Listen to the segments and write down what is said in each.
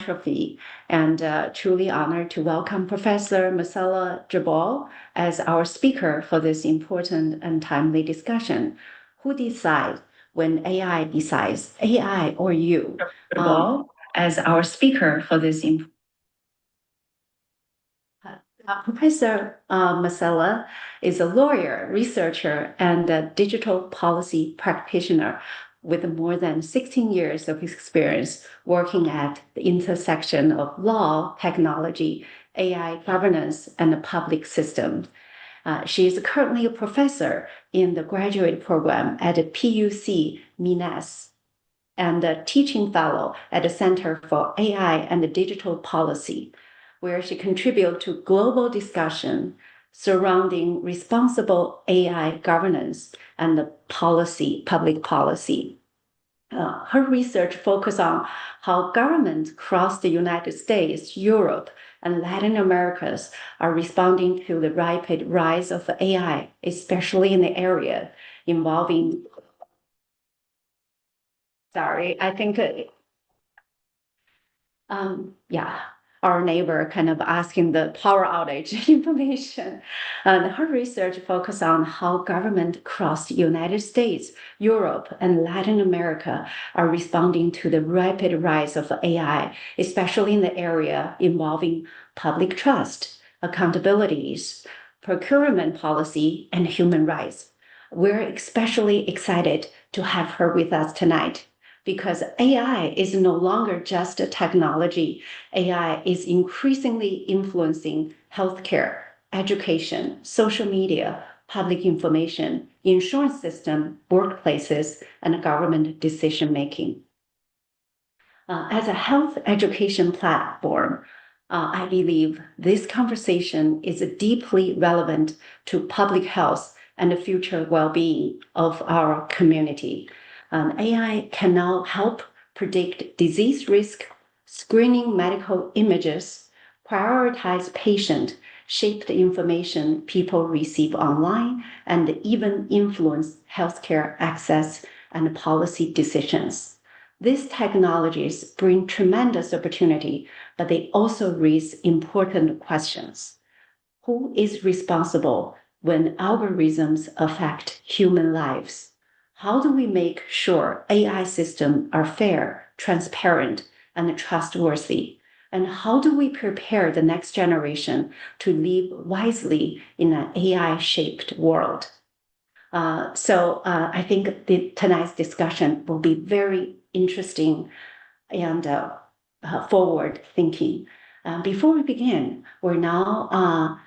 Trophy, and truly honored to welcome Professor Marcella Jabal as our speaker for this important and timely discussion. Who decides when AI decides, AI or you? Jabal as our speaker for this important. Professor Marcella is a lawyer, researcher, and a digital policy practitioner with more than 16 years of experience working at the intersection of law, technology, AI governance, and the public system. She is currently a professor in the graduate program at the PUC Minas and a teaching fellow at the Center for AI and Digital Policy, where she contributes to global discussion surrounding responsible AI governance and the public policy. Her research focuses on how governments across the United States, Europe, and Latin America are responding to the rapid rise of AI, especially in the area involving. Sorry, I think. Our neighbor kind of asking the power outage information. Her research focused on how government across the United States, Europe, and Latin America are responding to the rapid rise of AI, especially in the area involving public trust, accountabilities, procurement policy, and human rights. We're especially excited to have her with us tonight, because AI is no longer just a technology. AI is increasingly influencing healthcare, education, social media, public information, insurance system, workplaces, and government decision-making. As a health education platform, I believe this conversation is deeply relevant to public health and the future well-being of our community. AI can now help predict disease risk, screening medical images, prioritize patient, shape the information people receive online, and even influence healthcare access and policy decisions. These technologies bring tremendous opportunity, but they also raise important questions. Who is responsible when algorithms affect human lives? How do we make sure AI systems are fair, transparent, and trustworthy? And how do we prepare the next generation to live wisely in an AI-shaped world? I think tonight's discussion will be very interesting and forward-thinking. Before we begin, we're now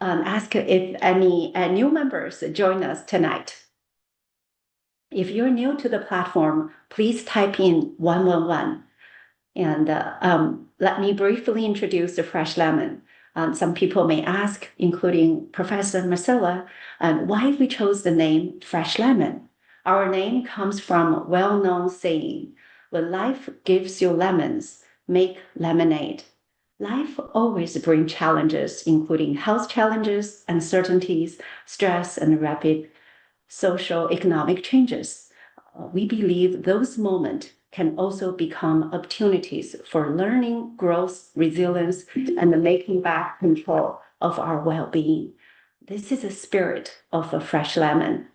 ask if any new members join us tonight. If you're new to the platform, please type in 111. And let me briefly introduce the Fresh Lemon. Some people may ask, including Professor Marcella, why we chose the name Fresh Lemon. Our name comes from a well-known saying, when life gives you lemons, make lemonade. Life always brings challenges, including health challenges, uncertainties, stress, and rapid social economic changes. We believe those moments can also become opportunities for learning, growth, resilience, and making back control of our well-being. This is the spirit of a Fresh Lemon.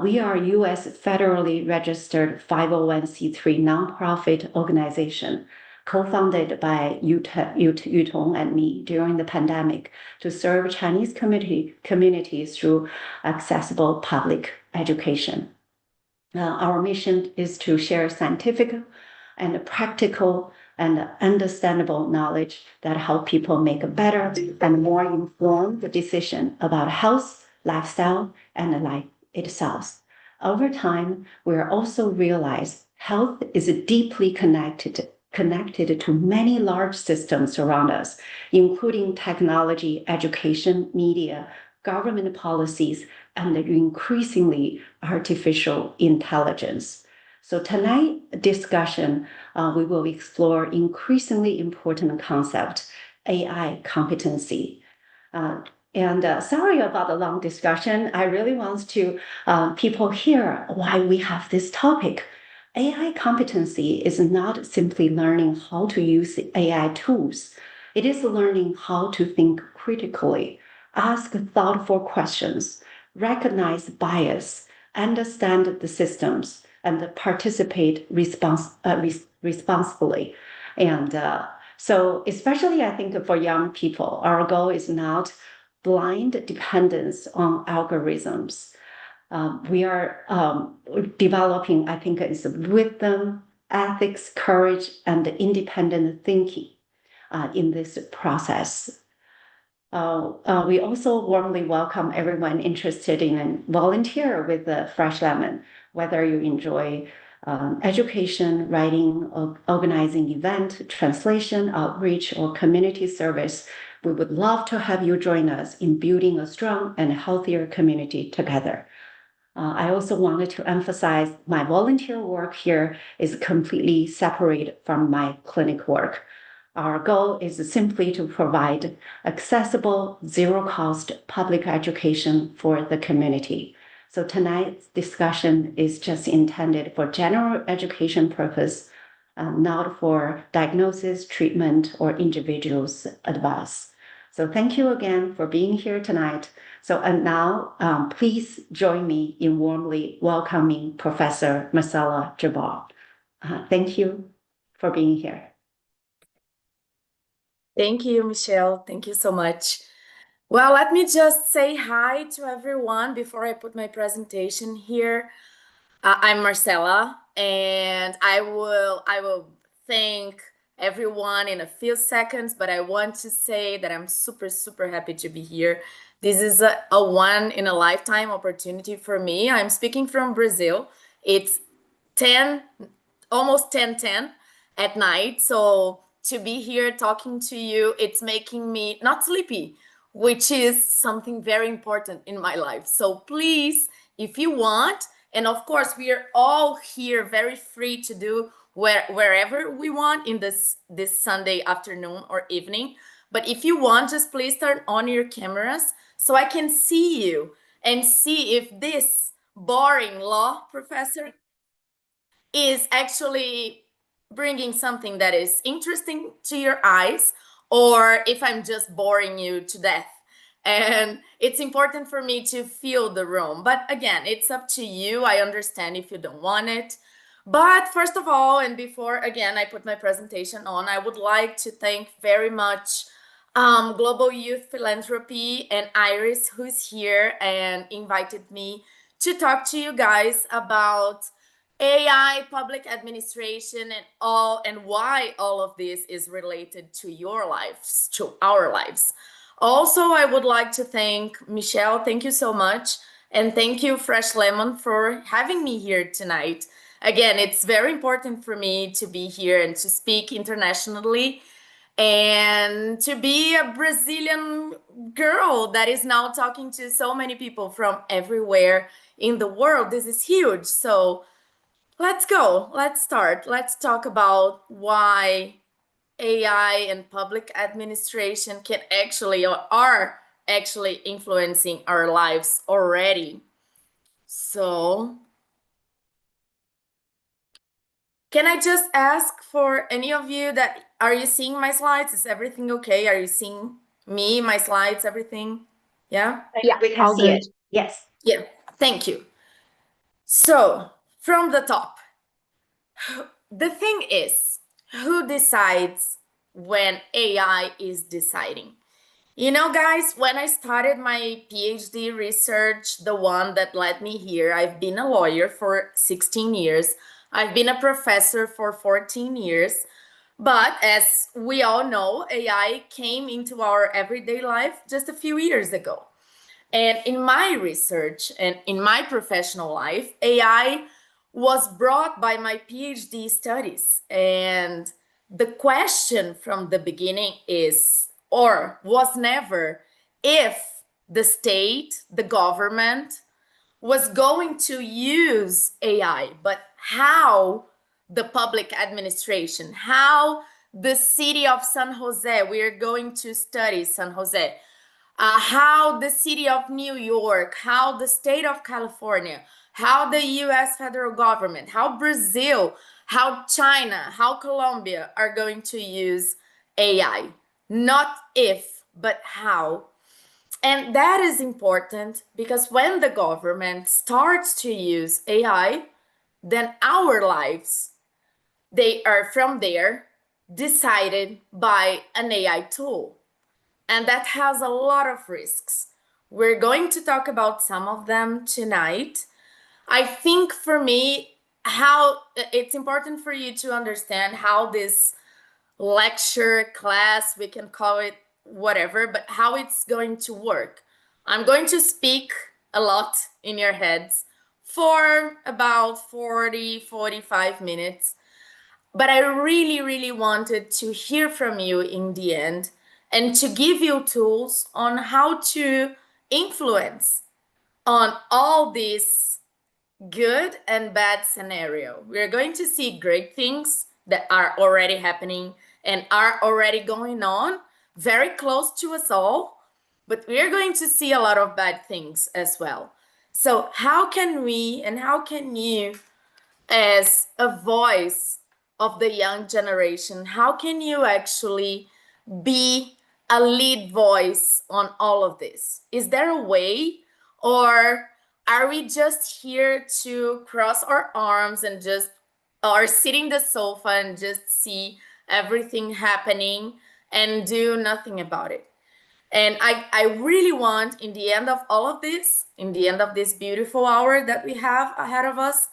We are a U.S. federally registered 501c3 nonprofit organization, co-founded by Yutong and me during the pandemic to serve Chinese communities through accessible public education. Our mission is to share scientific and practical and understandable knowledge that help people make a better and more informed decision about health, lifestyle, and life itself. Over time, we also realize health is deeply connected to many large systems around us, including technology, education, media, government policies, and increasingly artificial intelligence. So tonight's discussion, we will explore increasingly important concept, AI competency. Sorry about the long discussion. I really want to people hear why we have this topic. AI competency is not simply learning how to use AI tools. It is learning how to think critically, ask thoughtful questions, recognize bias, understand the systems, and participate responsibly. And so, especially I think for young people, our goal is not blind dependence on algorithms. We are developing, I think, is wisdom, ethics, courage, and independent thinking in this process. We also warmly welcome everyone interested in volunteer with the Fresh Lemon, whether you enjoy education, writing, organizing event, translation, outreach, or community service. We would love to have you join us in building a strong and healthier community together. I also wanted to emphasize my volunteer work here is completely separate from my clinic work. Our goal is simply to provide accessible, zero-cost public education for the community. So tonight's discussion is just intended for general education purpose, not for diagnosis, treatment, or individual's advice. So thank you again for being here tonight. So and now, please join me in warmly welcoming Professor Marcella Jabal. Thank you for being here. Thank you, Michelle. Thank you so much. Well, let me just say hi to everyone before I put my presentation here. I'm Marcella, and I will thank everyone in a few seconds, but I want to say that I'm super, super happy to be here. This is a one-in-a-lifetime opportunity for me. I'm speaking from Brazil. It's almost 10:10 at night, so to be here talking to you, it's making me not sleepy, which is something very important in my life. So please, if you want, and of course, we are all here very free to do wherever we want in this Sunday afternoon or evening. But if you want, just please turn on your cameras so I can see you and see if this boring law professor is actually bringing something that is interesting to your eyes, or if I'm just boring you to death. And it's important for me to feel the room. But again, it's up to you. I understand if you don't want it. But first of all, and before, again, I put my presentation on, I would like to thank very much Global Youth Philanthropy and Iris, who's here and invited me to talk to you guys about AI, public administration, and why all of this is related to your lives, to our lives. Also, I would like to thank Michelle. Thank you so much. And thank you, Fresh Lemon, for having me here tonight. Again, it's very important for me to be here and to speak internationally and to be a Brazilian girl that is now talking to so many people from everywhere in the world. This is huge. So let's go. Let's start. Let's talk about why AI and public administration can actually or are actually influencing our lives already. So, can I just ask for any of you that are you seeing my slides? Is everything okay? Are you seeing me, my slides, everything? Yeah? Yeah, we can see it. Yes. Yeah, thank you. So, from the top, the thing is, who decides when AI is deciding? You know, guys, when I started my PhD research, the one that led me here, I've been a lawyer for 16 years. I've been a professor for 14 years. But as we all know, AI came into our everyday life just a few years ago. And in my research and in my professional life, AI was brought by my PhD studies. And the question from the beginning is, or was never, if the state, the government, was going to use AI, but how the public administration, how the city of San Jose, we are going to study San Jose, how the city of New York, how the state of California, how the US federal government, how Brazil, how China, how Colombia are going to use AI. Not if, but how. And that is important because when the government starts to use AI, then our lives, they are from there decided by an AI tool. And that has a lot of risks. We're going to talk about some of them tonight. I think for me, how it's important for you to understand how this lecture, class, we can call it whatever, but how it's going to work. I'm going to speak a lot in your heads for about 45 minutes. But I really, really wanted to hear from you in the end and to give you tools on how to influence on all this good and bad scenario. We're going to see great things that are already happening and are already going on very close to us all, but we're going to see a lot of bad things as well. So how can we and how can you, as a voice of the young generation, how can you actually be a lead voice on all of this? Is there a way, or are we just here to cross our arms and just, or sit in the sofa and just see everything happening and do nothing about it? And I really want, in the end of all of this, in the end of this beautiful hour that we have ahead of us,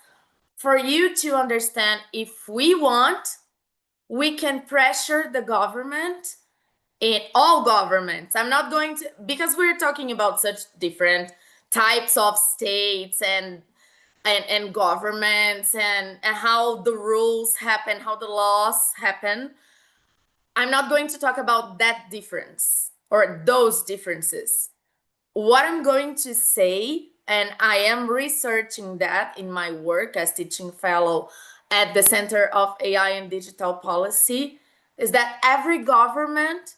for you to understand, if we want, we can pressure the government, in all governments. I'm not going to, because we're talking about such different types of states and governments and how the rules happen, how the laws happen. I'm not going to talk about that difference or those differences. What I'm going to say, and I am researching that in my work as teaching fellow at the Center of AI and Digital Policy, is that every government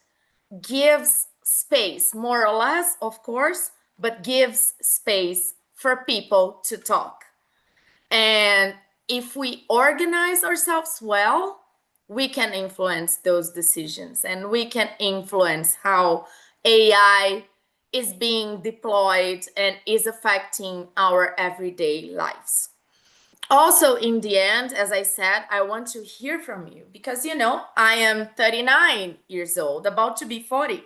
gives space, more or less, of course, but gives space for people to talk. And if we organize ourselves well, we can influence those decisions and we can influence how AI is being deployed and is affecting our everyday lives. Also, in the end, as I said, I want to hear from you because, you know, I am 39 years old, about to be 40.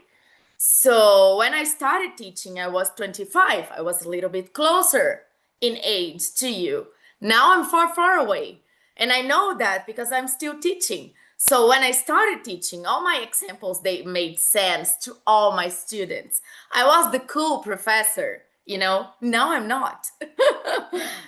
So when I started teaching, I was 25. I was a little bit closer in age to you. Now I'm far, far away. And I know that because I'm still teaching. So when I started teaching, all my examples, they made sense to all my students. I was the cool professor, you know, now I'm not.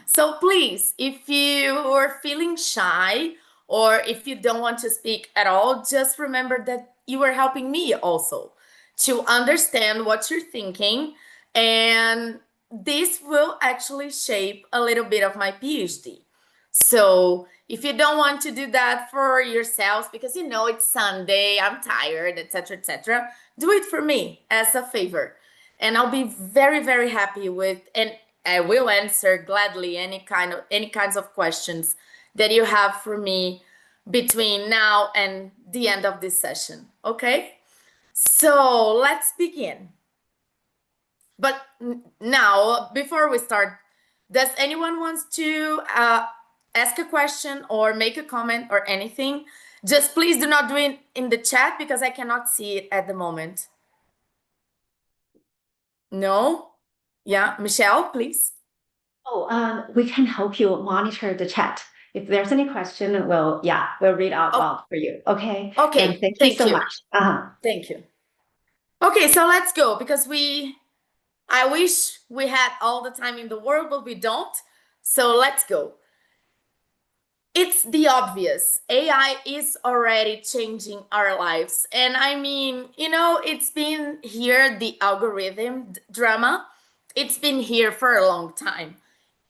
So please, if you are feeling shy or if you don't want to speak at all, just remember that you are helping me also to understand what you're thinking. And this will actually shape a little bit of my PhD. So if you don't want to do that for yourselves because you know it's Sunday, I'm tired, etc., do it for me as a favor. And I'll be very, very happy with, and I will answer gladly any kinds of questions that you have for me between now and the end of this session. Okay? So let's begin. But now, before we start, does anyone wants to ask a question or make a comment or anything? Just please do not do it in the chat because I cannot see it at the moment. No? Yeah, Michelle, please. Oh, we can help you monitor the chat. If there's any question, we'll read out loud for you. Okay. Okay. And thank you so much. Thank you. Okay, so let's go because I wish we had all the time in the world, but we don't. So let's go. It's the obvious. AI is already changing our lives. And I mean, you know, it's been here, the algorithm drama. It's been here for a long time.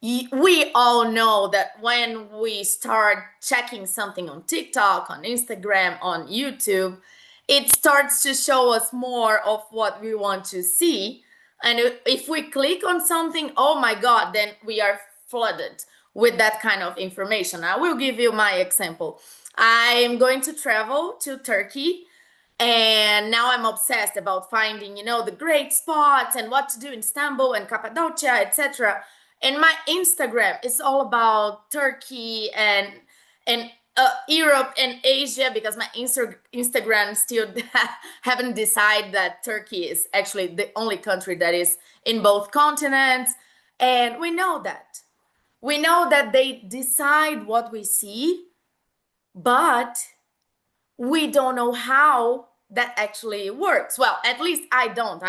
We all know that when we start checking something on TikTok, on Instagram, on YouTube, it starts to show us more of what we want to see. And if we click on something, oh my God, then we are flooded with that kind of information. I will give you my example. I'm going to travel to Turkey, and now I'm obsessed about finding, the great spots and what to do in Istanbul and Cappadocia, etc. And my Instagram is all about Turkey and Europe and Asia, because my Instagram still haven't decided that Turkey is actually the only country that is in both continents. And we know that. We know that they decide what we see, but we don't know how that actually works. Well, at least I don't.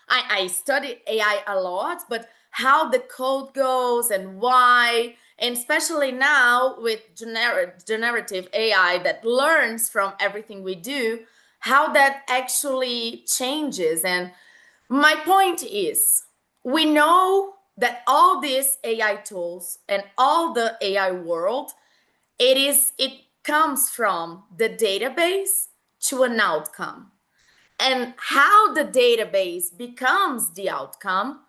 I study AI a lot, but how the code goes and why, and especially now with generative AI that learns from everything we do, how that actually changes. And my point is, we know that all these AI tools and all the AI world, it comes from the database to an outcome. And how the database becomes the outcome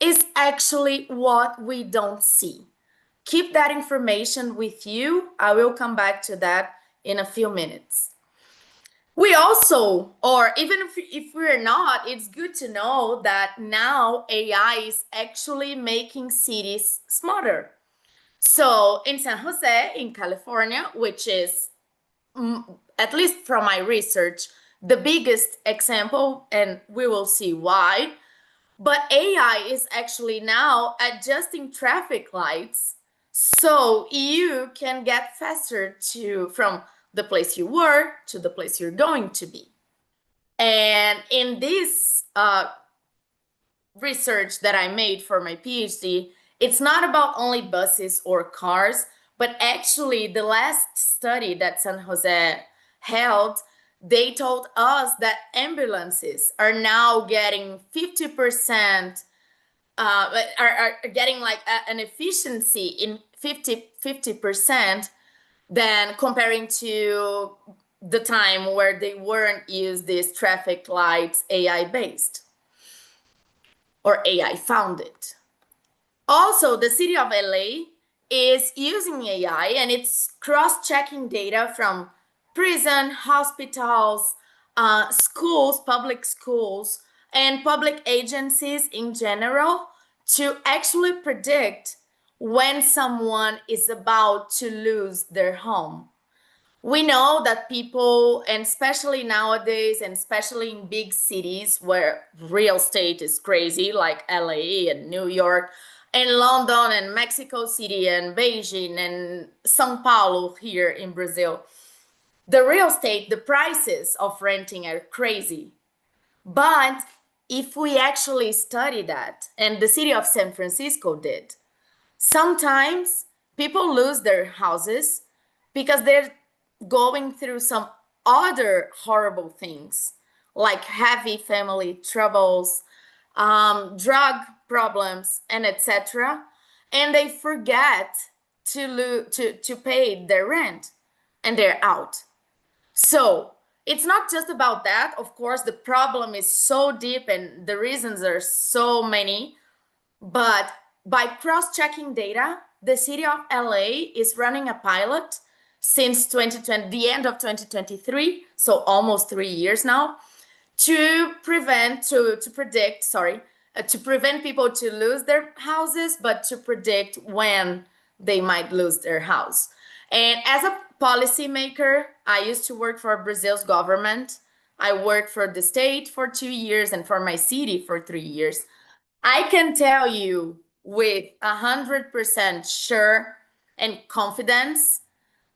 is actually what we don't see. Keep that information with you. I will come back to that in a few minutes. We also, or even if we're not, it's good to know that now AI is actually making cities smarter. So in San Jose, in California, which is, at least from my research, the biggest example, and we will see why, but AI is actually now adjusting traffic lights so you can get faster from the place you were to the place you're going to be. And in this research that I made for my PhD, it's not about only buses or cars, but actually the last study that San Jose held, they told us that ambulances are now getting 50%, are getting like an efficiency in 50% than comparing to the time where they weren't used these traffic lights AI based or AI founded. Also, the city of LA is using AI, and it's cross-checking data from prison, hospitals, schools, public schools, and public agencies in general to actually predict when someone is about to lose their home. We know that people, and especially nowadays, and especially in big cities where real estate is crazy, like LA and New York, and London and Mexico City and Beijing and São Paulo here in Brazil, the real estate, the prices of renting are crazy. But if we actually study that, and the city of San Francisco did, sometimes people lose their houses because they're going through some other horrible things, like heavy family troubles, drug problems, and etc. And they forget to pay their rent, and they're out. So it's not just about that. Of course, the problem is so deep and the reasons are so many. But by cross-checking data, the city of LA is running a pilot since 2020, the end of 2023, so almost 3 years now, to prevent people to lose their houses, but to predict when they might lose their house. And as a policymaker, I used to work for Brazil's government. I worked for the state for 2 years and for my city for 3 years. I can tell you with 100% sure and confidence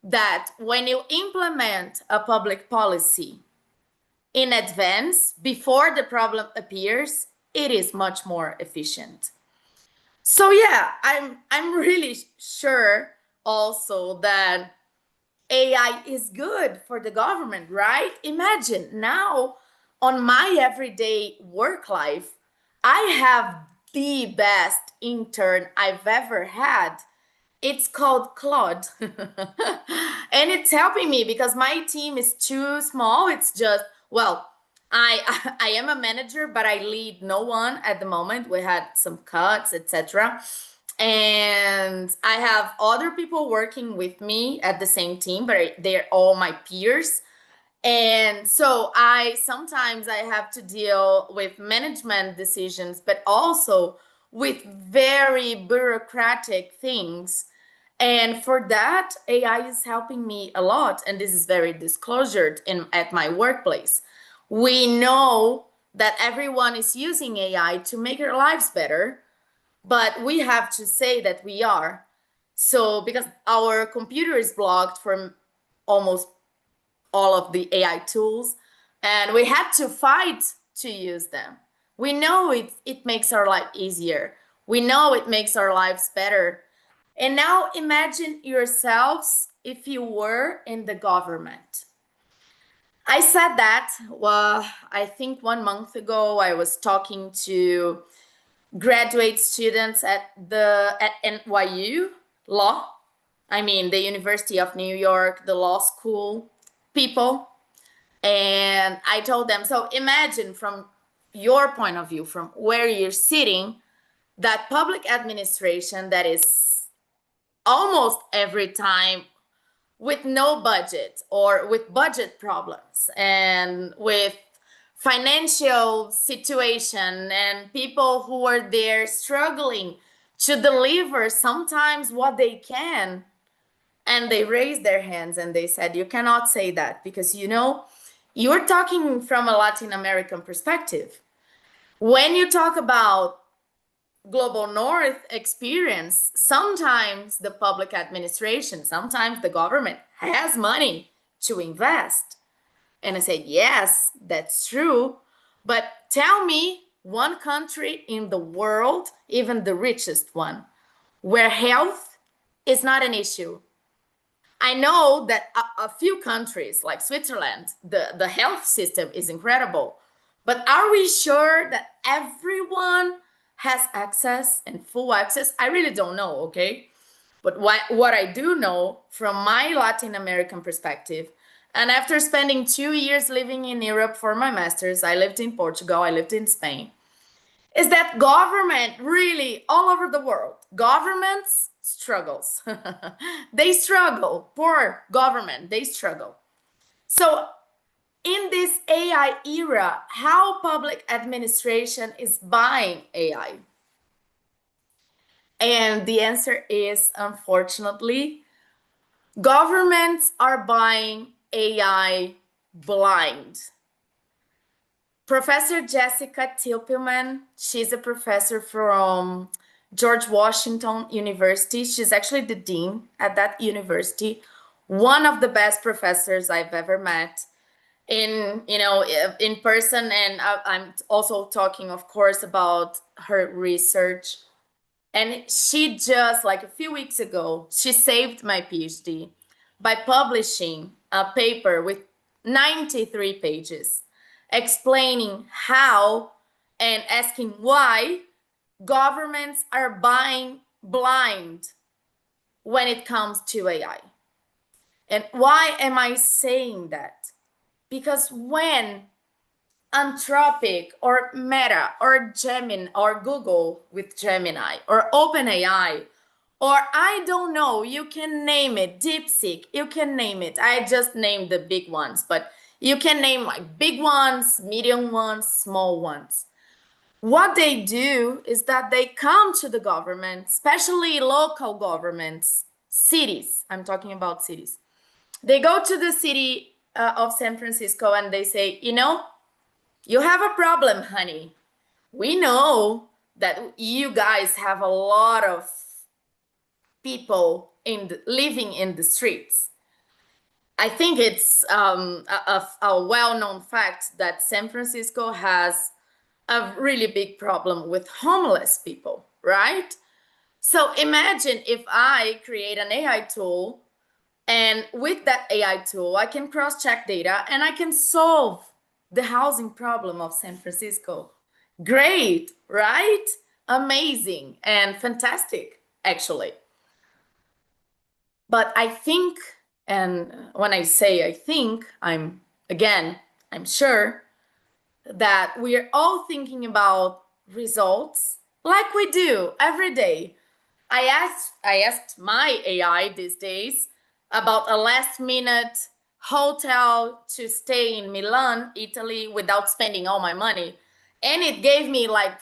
that when you implement a public policy in advance, before the problem appears, it is much more efficient. So yeah, I'm really sure also that AI is good for the government, right? Imagine now on my everyday work life, I have the best intern I've ever had. It's called Claude. And it's helping me because my team is too small. It's just, well, I am a manager, but I lead no one at the moment. We had some cuts, etc. And I have other people working with me at the same team, but they're all my peers. And so sometimes I have to deal with management decisions, but also with very bureaucratic things. And for that, AI is helping me a lot. And this is very disclosed at my workplace. We know that everyone is using AI to make their lives better, but we have to say that we are. So because our computer is blocked from almost all of the AI tools, and we had to fight to use them. We know it makes our life easier. We know it makes our lives better. And now imagine yourselves if you were in the government. I said that, well, I think 1 month ago, I was talking to graduate students at NYU Law. I mean, the University of New York, the law school people. And I told them, so imagine from your point of view, from where you're sitting, that public administration that is almost every time with no budget or with budget problems and with financial situation and people who are there struggling to deliver sometimes what they can. And they raised their hands and they said, you cannot say that because, you're talking from a Latin American perspective. When you talk about global north experience, sometimes the public administration, sometimes the government has money to invest. And I said, yes, that's true. But tell me one country in the world, even the richest one, where health is not an issue. I know that a few countries like Switzerland, the health system is incredible. But are we sure that everyone has access and full access? I really don't know, okay? But what I do know from my Latin American perspective, and after spending 2 years living in Europe for my master's, I lived in Portugal, I lived in Spain, is that government really all over the world, governments struggles. They struggle, poor government, they struggle. So in this AI era, how public administration is buying AI? And the answer is, unfortunately, governments are buying AI blind. Professor Jessica Tilpelman, she's a professor from George Washington University. She's actually the dean at that university, one of the best professors I've ever met in person. And I'm also talking, of course, about her research. And she just, like a few weeks ago, she saved my PhD by publishing a paper with 93 pages explaining how and asking why governments are buying blind when it comes to AI. And why am I saying that? Because when Anthropic or Meta or Gemini or Google with Gemini or OpenAI, or I don't know, you can name it, DeepSeek, you can name it. I just named the big ones, but you can name like big ones, medium ones, small ones. What they do is that they come to the government, especially local governments, cities. I'm talking about cities. They go to the city of San Francisco and they say, you have a problem, honey. We know that you guys have a lot of people living in the streets. I think it's a well-known fact that San Francisco has a really big problem with homeless people, right? So imagine if I create an AI tool, and with that AI tool, I can cross-check data and I can solve the housing problem of San Francisco. Great, right? Amazing and fantastic, actually. But I think, and when I say I think, I'm sure that we are all thinking about results like we do every day. I asked my AI these days about a last minute hotel to stay in Milan, Italy, without spending all my money. And it gave me like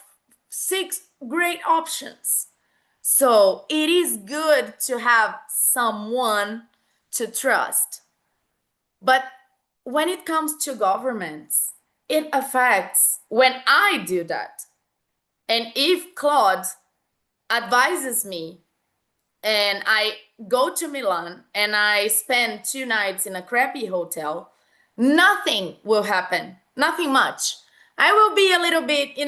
6 great options. So it is good to have someone to trust. But when it comes to governments, it affects when I do that. And if Claude advises me and I go to Milan and I spend 2 nights in a crappy hotel, nothing will happen, nothing much. I will be a little bit,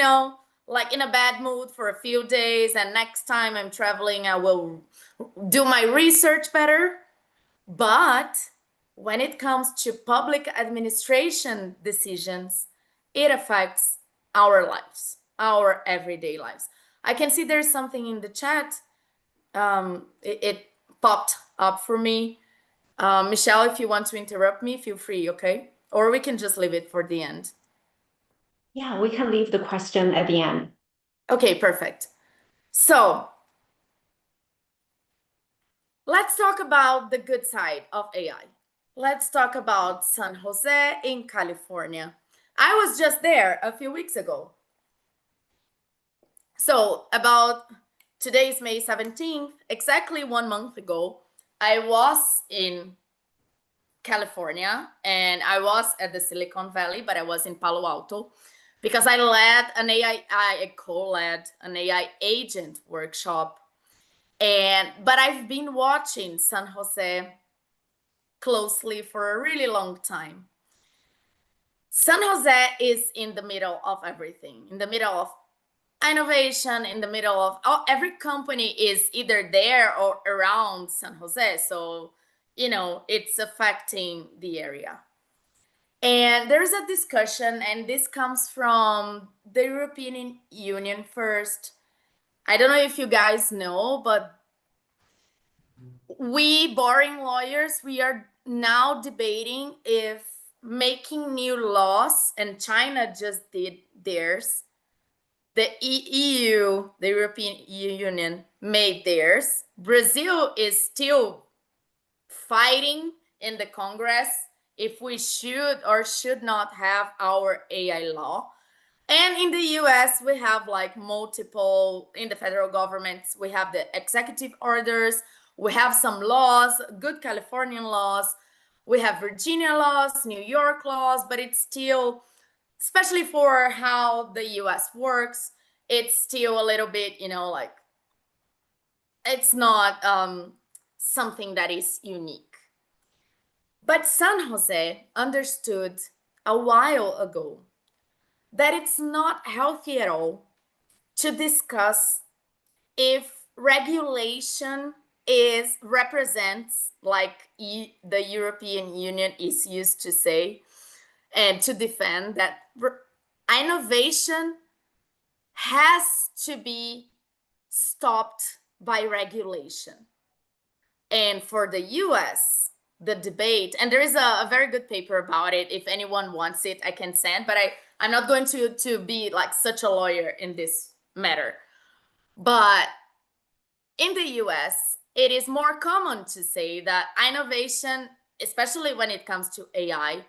like in a bad mood for a few days. And next time I'm traveling, I will do my research better. But when it comes to public administration decisions, it affects our lives, our everyday lives. I can see there's something in the chat. It popped up for me. Michelle, if you want to interrupt me, feel free, okay? Or we can just leave it for the end. Yeah, we can leave the question at the end. Okay, perfect. So let's talk about the good side of AI. Let's talk about San Jose in California. I was just there a few weeks ago. So today is May 17th, exactly 1 month ago, I was in California and I was at the Silicon Valley, but I was in Palo Alto because I co-led an AI agent workshop. But I've been watching San Jose closely for a really long time. San Jose is in the middle of everything, in the middle of innovation, in the middle of every company is either there or around San Jose. So, it's affecting the area. And there's a discussion, and this comes from the European Union first. I don't know if you guys know, but we boring lawyers, we are now debating if making new laws, and China just did theirs. The EU, the European Union, made theirs. Brazil is still fighting in the Congress if we should or should not have our AI law. And in the US, we have like multiple, in the federal governments, we have the executive orders, we have some laws, good Californian laws, we have Virginia laws, New York laws, but it's still, especially for how the US works, it's still a little bit, like it's not something that is unique. But San Jose understood a while ago that it's not healthy at all to discuss if regulation represents, like the European Union is used to say, and to defend that innovation has to be stopped by regulation. And for the US, the debate, and there is a very good paper about it. If anyone wants it, I can send, but I'm not going to be like such a lawyer in this matter. But in the US, it is more common to say that innovation, especially when it comes to AI,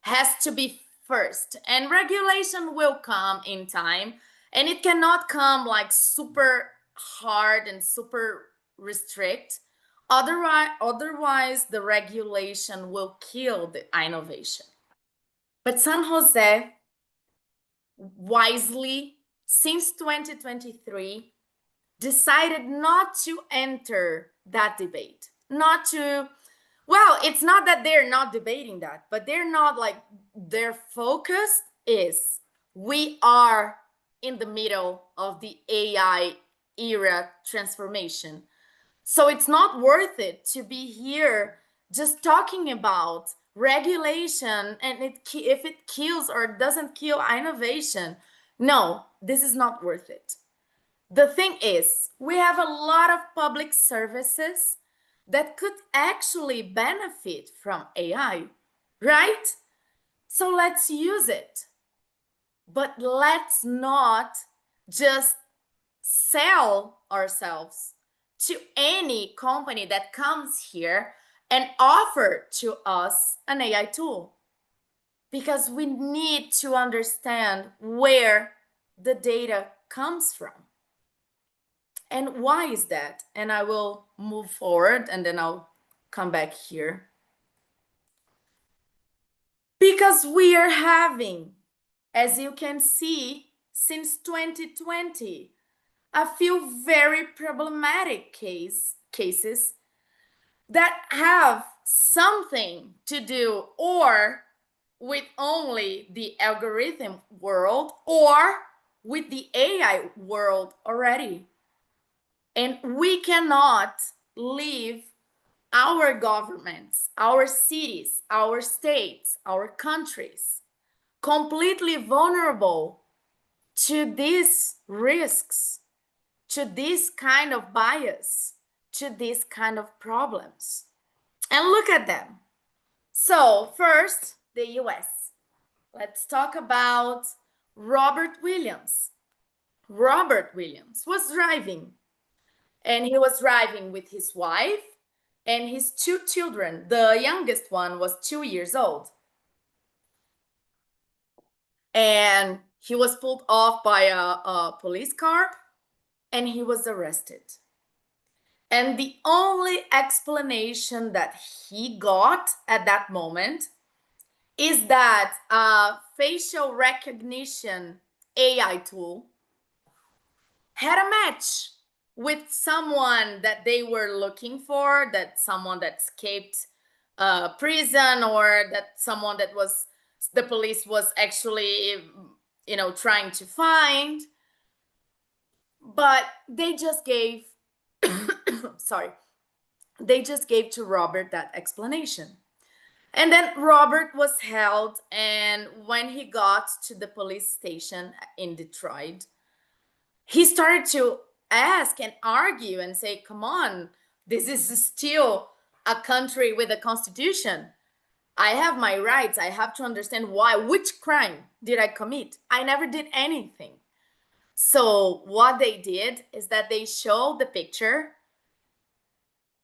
has to be first, and regulation will come in time, and it cannot come like super hard and super restrict. Otherwise, the regulation will kill the innovation. But San Jose, wisely, since 2023, decided not to enter that debate. It's not that they're not debating that, but they're not like, their focus is, we are in the middle of the AI era transformation. So it's not worth it to be here just talking about regulation and if it kills or doesn't kill innovation. No, this is not worth it. The thing is, we have a lot of public services that could actually benefit from AI, right? So let's use it. But let's not just sell ourselves to any company that comes here and offer to us an AI tool, because we need to understand where the data comes from. And why is that? And I will move forward and then I'll come back here. Because we are having, as you can see, since 2020, a few very problematic cases that have something to do or with only the algorithm world or with the AI world already. And we cannot leave our governments, our cities, our states, our countries completely vulnerable to these risks, to this kind of bias, to this kind of problems. And look at them. So first, the US. Let's talk about Robert Williams. Robert Williams was driving, and he was driving with his wife and his 2 children. The youngest one was 2 years old. And he was pulled off by a police car and he was arrested. And the only explanation that he got at that moment is that a facial recognition AI tool had a match with someone that they were looking for, that someone that escaped prison, or that someone that was the police was actually, trying to find. But they just gave, they just gave to Robert that explanation. And then Robert was held, and when he got to the police station in Detroit, he started to ask and argue and say, come on, this is still a country with a constitution. I have my rights. I have to understand why. Which crime did I commit? I never did anything. So what they did is that they showed the picture,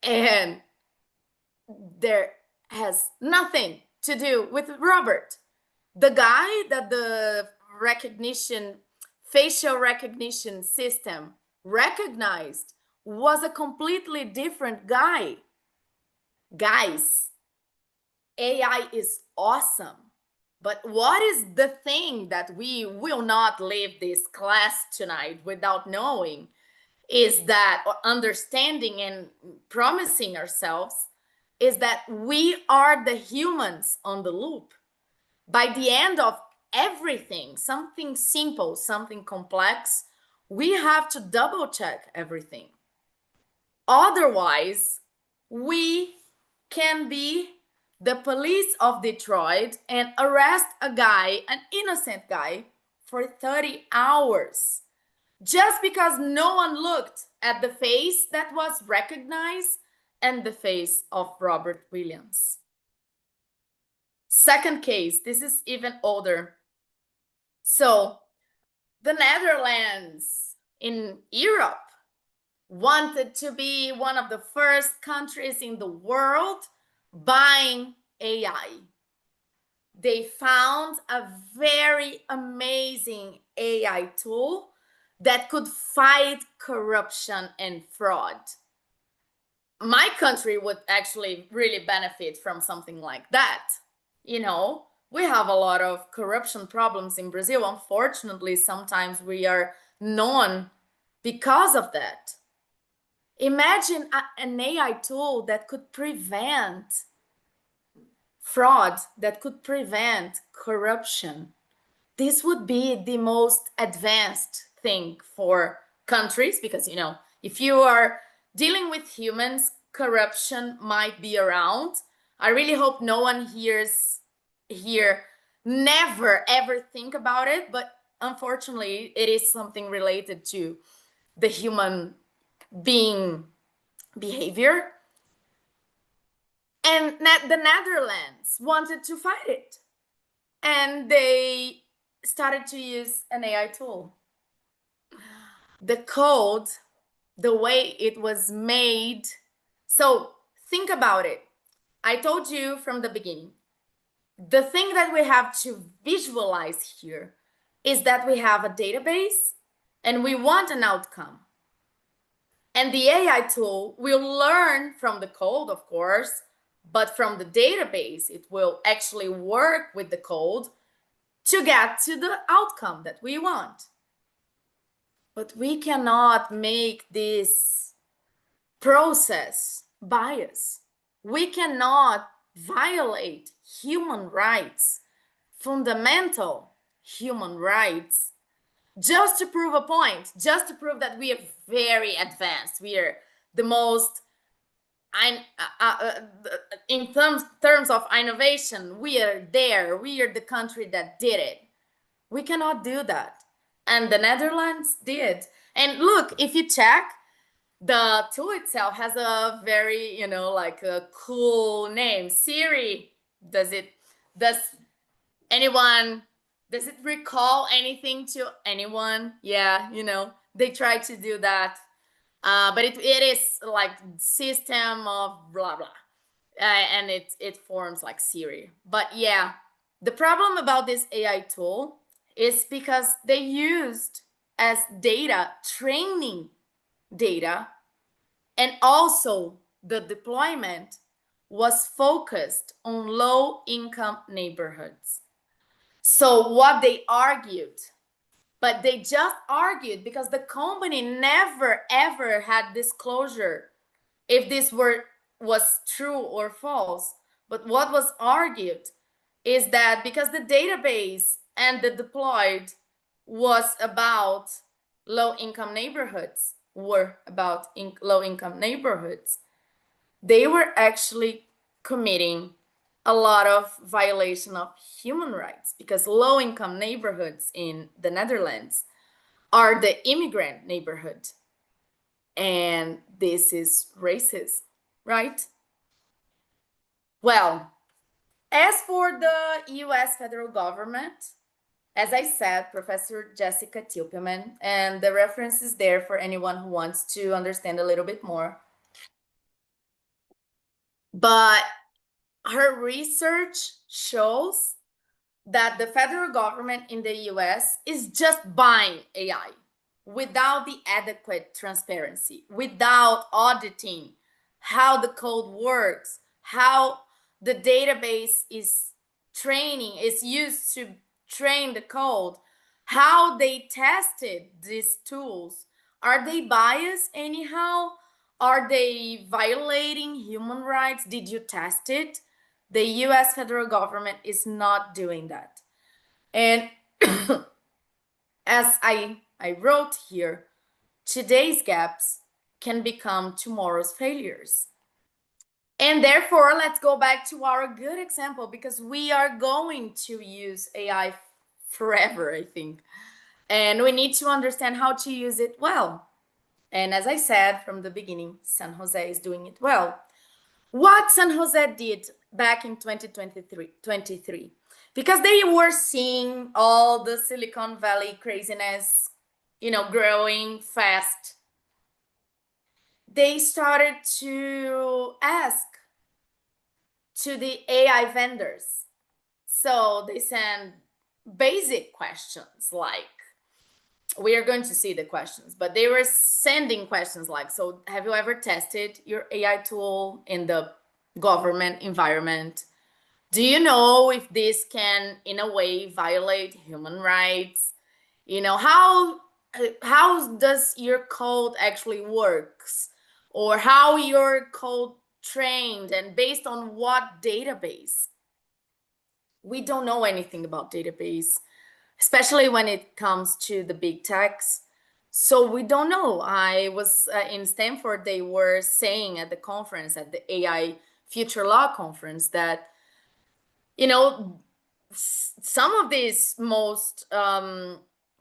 and there has nothing to do with Robert. The guy that the facial recognition system recognized was a completely different guy. Guys, AI is awesome. But what is the thing that we will not leave this class tonight without knowing is that, or understanding and promising ourselves, is that we are the humans on the loop. By the end of everything, something simple, something complex, we have to double check everything. Otherwise, we can be the police of Detroit and arrest a guy, an innocent guy, for 30 hours just because no one looked at the face that was recognized and the face of Robert Williams. Second case, this is even older. So the Netherlands in Europe wanted to be one of the first countries in the world buying AI. They found a very amazing AI tool that could fight corruption and fraud. My country would actually really benefit from something like that. We have a lot of corruption problems in Brazil. Unfortunately, sometimes we are known because of that. Imagine an AI tool that could prevent fraud, that could prevent corruption. This would be the most advanced thing for countries because, if you are dealing with humans, corruption might be around. I really hope no one here never ever think about it, but unfortunately it is something related to the human being behavior. And the Netherlands wanted to fight it, and they started to use an AI tool. The code the way it was made. So think about it. I told you from the beginning, the thing that we have to visualize here is that we have a database and we want an outcome. And the AI tool will learn from the code, of course, but from the database, it will actually work with the code to get to the outcome that we want. But we cannot make this process bias. We cannot violate human rights, fundamental human rights, just to prove a point, just to prove that we are very advanced. We are the most, in terms of innovation, we are there. We are the country that did it. We cannot do that. And the Netherlands did. And look, if you check, the tool itself has a very, like a cool name, Siri. Does it recall anything to anyone? Yeah, they try to do that. But it is like system of blah, blah. And it forms like Siri. But yeah, the problem about this AI tool is because they used as data, training data, and also the deployment was focused on low-income neighborhoods. So what they argued, but they just argued because the company never ever had disclosure if this was true or false. But what was argued is that because the database and the deployed was about low-income neighborhoods, they were actually committing a lot of violation of human rights, because low-income neighborhoods in the Netherlands are the immigrant neighborhood. And this is racist, right? Well, as for the US federal government, as I said, Professor Jessica Tilpelman, and the reference is there for anyone who wants to understand a little bit more. But her research shows that the federal government in the US is just buying AI without the adequate transparency, without auditing how the code works, how the database is used to train the code, how they tested these tools. Are they biased anyhow? Are they violating human rights? Did you test it? The US federal government is not doing that. And as I wrote here, today's gaps can become tomorrow's failures. And therefore, let's go back to our good example, because we are going to use AI forever, I think. And we need to understand how to use it well. And as I said from the beginning, San Jose is doing it well. What San Jose did back in 2023, because they were seeing all the Silicon Valley craziness, growing fast, they started to ask to the AI vendors. So they send basic questions like, we are going to see the questions, but they were sending questions like, so have you ever tested your AI tool in the government environment? Do you know if this can, in a way, violate human rights? How does your code actually works? Or how your code trained and based on what database? We don't know anything about database, especially when it comes to the big techs. So we don't know. I was in Stanford, they were saying at the conference, at the AI Future Law conference, that, some of these most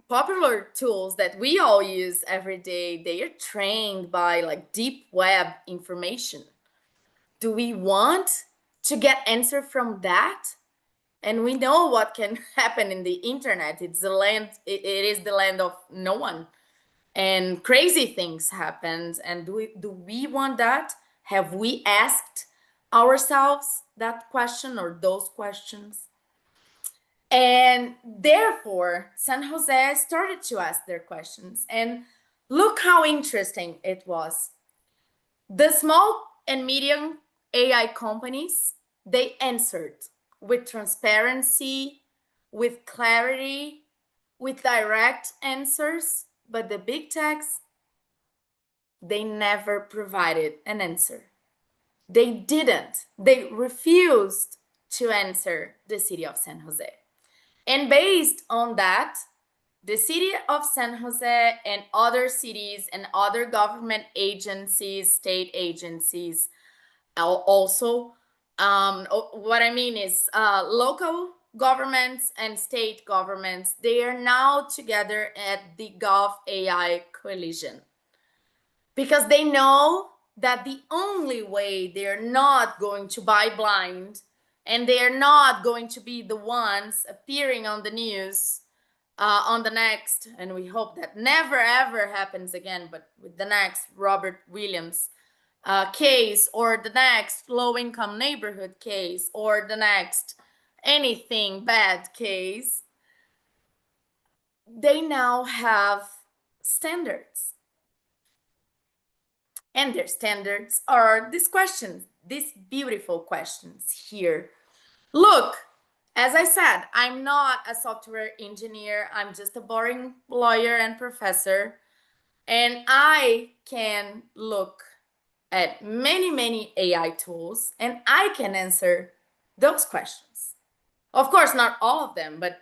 popular tools that we all use every day, they are trained by like deep web information. Do we want to get answer from that? And we know what can happen in the internet. It is the land of no one. and crazy things happened. And do we want that? Have we asked ourselves that question or those questions? And therefore, San Jose started to ask their questions. And look how interesting it was. The small and medium AI companies, they answered with transparency, with clarity, with direct answers. But the big techs, they never provided an answer. They didn't. They refused to answer the city of San Jose. And based on that, the city of San Jose and other cities and other government agencies, state agencies, also, what I mean is local governments and state governments, they are now together at the Gov AI Coalition, because they know that the only way they're not going to buy blind, and they're not going to be the ones appearing on the news on the next, and we hope that never ever happens again, but with the next Robert Williams case, or the next low-income neighborhood case, or the next anything bad case, they now have standards. And their standards are these questions, these beautiful questions here. Look, as I said, I'm not a software engineer. I'm just a boring lawyer and professor. And I can look at many, many AI tools, and I can answer those questions. Of course, not all of them, but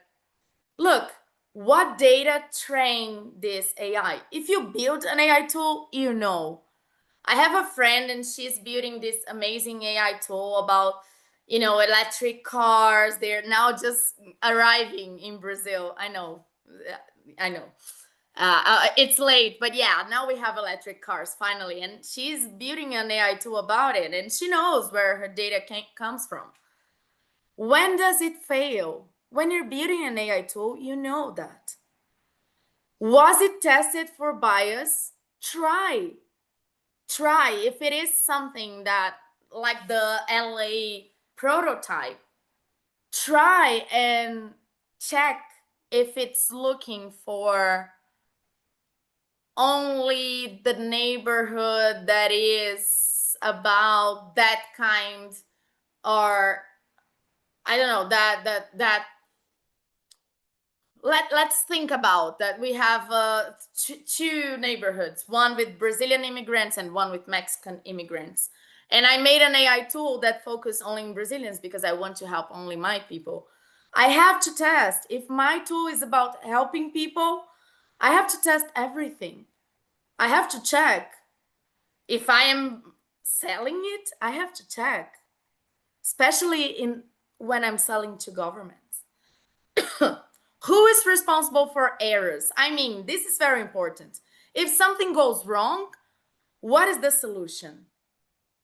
look, what data train this AI? If you build an AI tool, you know. I have a friend, and she's building this amazing AI tool about, electric cars. They're now just arriving in Brazil. I know. It's late, but yeah, now we have electric cars finally. And she's building an AI tool about it, and she knows where her data comes from. When does it fail? When you're building an AI tool, you know that. Was it tested for bias? Try if it is something that, like the LA prototype, try and check if it's looking for only the neighborhood that is about that kind, or I don't know, that let's think about that. We have two neighborhoods, one with Brazilian immigrants and one with Mexican immigrants. And I made an AI tool that focused only on Brazilians because I want to help only my people. I have to test. If my tool is about helping people, I have to test everything. I have to check. If I am selling it, I have to check. Especially when I'm selling to governments. Who is responsible for errors? I mean, this is very important. If something goes wrong, what is the solution?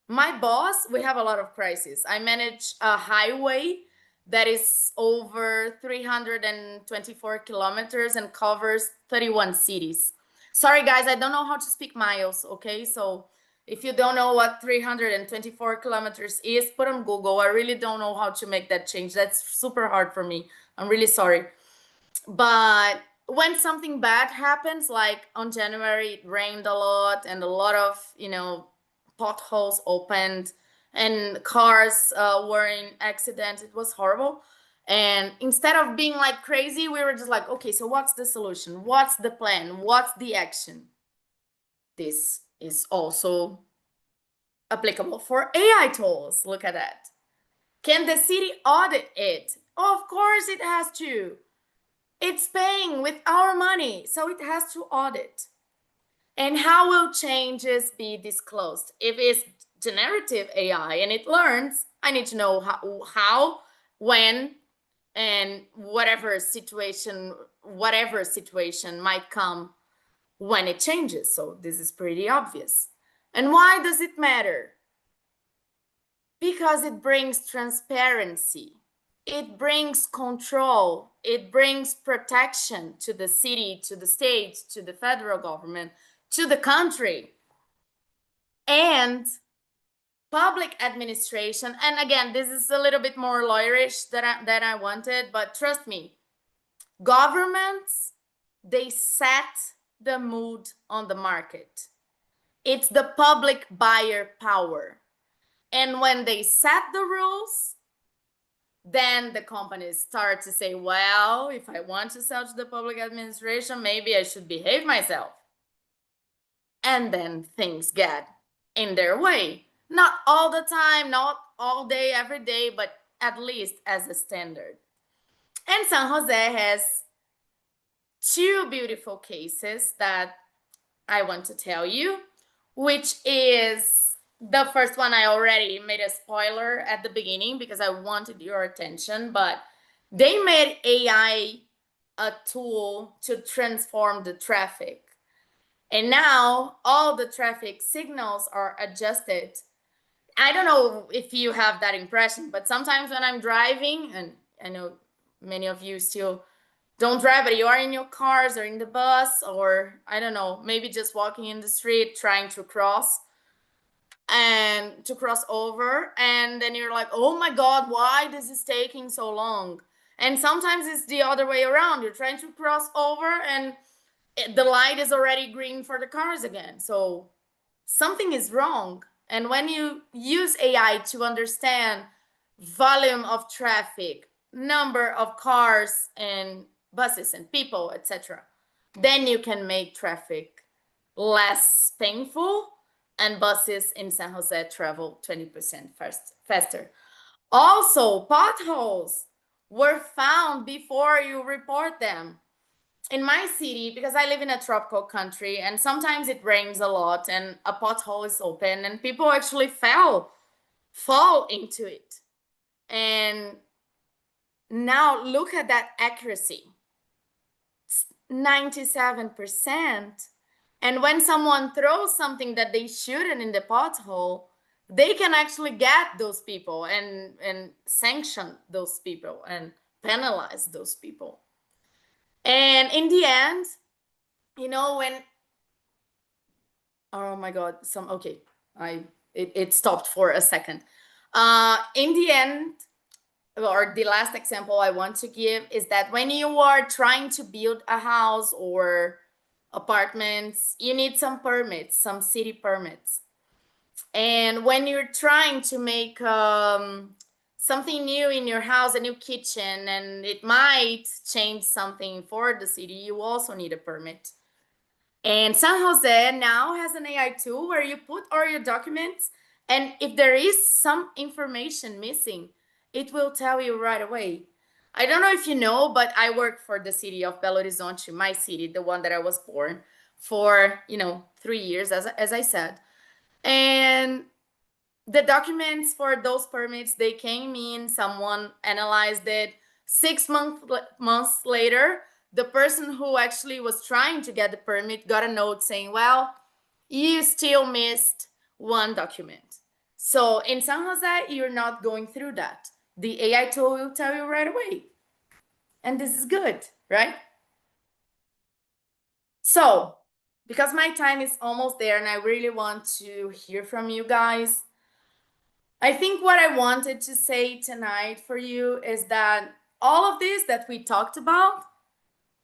My boss, we have a lot of crises. I manage a highway that is over 324 kilometers and covers 31 cities. Sorry, guys, I don't know how to speak miles, okay? So if you don't know what 324 kilometers is, put on Google. I really don't know how to make that change. That's super hard for me. I'm really sorry. But when something bad happens, like on January, it rained a lot and a lot of, potholes opened and cars were in accidents. It was horrible. And instead of being like crazy, we were just like, okay, so what's the solution? What's the plan? What's the action? This is also applicable for AI tools. Look at that. Can the city audit it? Of course it has to. It's paying with our money, so it has to audit. And how will changes be disclosed? If it's generative AI and it learns, I need to know how, when, and whatever situation might come when it changes. So this is pretty obvious. And why does it matter? Because it brings transparency. it brings control, it brings protection to the city, to the state, to the federal government, to the country, and public administration. And again, this is a little bit more lawyerish than I wanted, but trust me, governments, they set the mood on the market. It's the public buyer power. And when they set the rules, then the companies start to say, well, if I want to sell to the public administration, maybe I should behave myself. And then things get in their way. Not all the time, not all day, every day, but at least as a standard. And San Jose has two beautiful cases that I want to tell you, which is the first one. I already made a spoiler at the beginning because I wanted your attention, but they made AI a tool to transform the traffic. And now all the traffic signals are adjusted. I don't know if you have that impression, but sometimes when I'm driving, and I know many of you still don't drive, but you are in your cars or in the bus, or I don't know, maybe just walking in the street trying to cross over, and then you're like, oh my God, why this is taking so long? And sometimes it's the other way around. You're trying to cross over and the light is already green for the cars again. So something is wrong. And when you use AI to understand volume of traffic, number of cars and buses and people, etc., then you can make traffic less painful and buses in San Jose travel 20% faster. Also, potholes were found before you report them. In my city, because I live in a tropical country and sometimes it rains a lot and a pothole is open and people actually fall into it. And now look at that accuracy. It's 97%. And when someone throws something that they shouldn't in the pothole, they can actually get those people and sanction those people and penalize those people. And in the end, you know, when, oh my God, it stopped for a second. In the end, or the last example I want to give is that when you are trying to build a house or apartments, you need some permits, some city permits. And when you're trying to make something new in your house, a new kitchen, and it might change something for the city, you also need a permit. And San Jose now has an AI tool where you put all your documents, and if there is some information missing, it will tell you right away. I don't know if you know, but I work for the city of Belo Horizonte, my city, the one that I was born, for 3 years, as I said. And the documents for those permits, they came in, someone analyzed it. 6 months later, the person who actually was trying to get the permit got a note saying, well, you still missed one document. So in San Jose, you're not going through that. The AI tool will tell you right away. And this is good, right? So, because my time is almost there and I really want to hear from you guys, I think what I wanted to say tonight for you is that all of this that we talked about,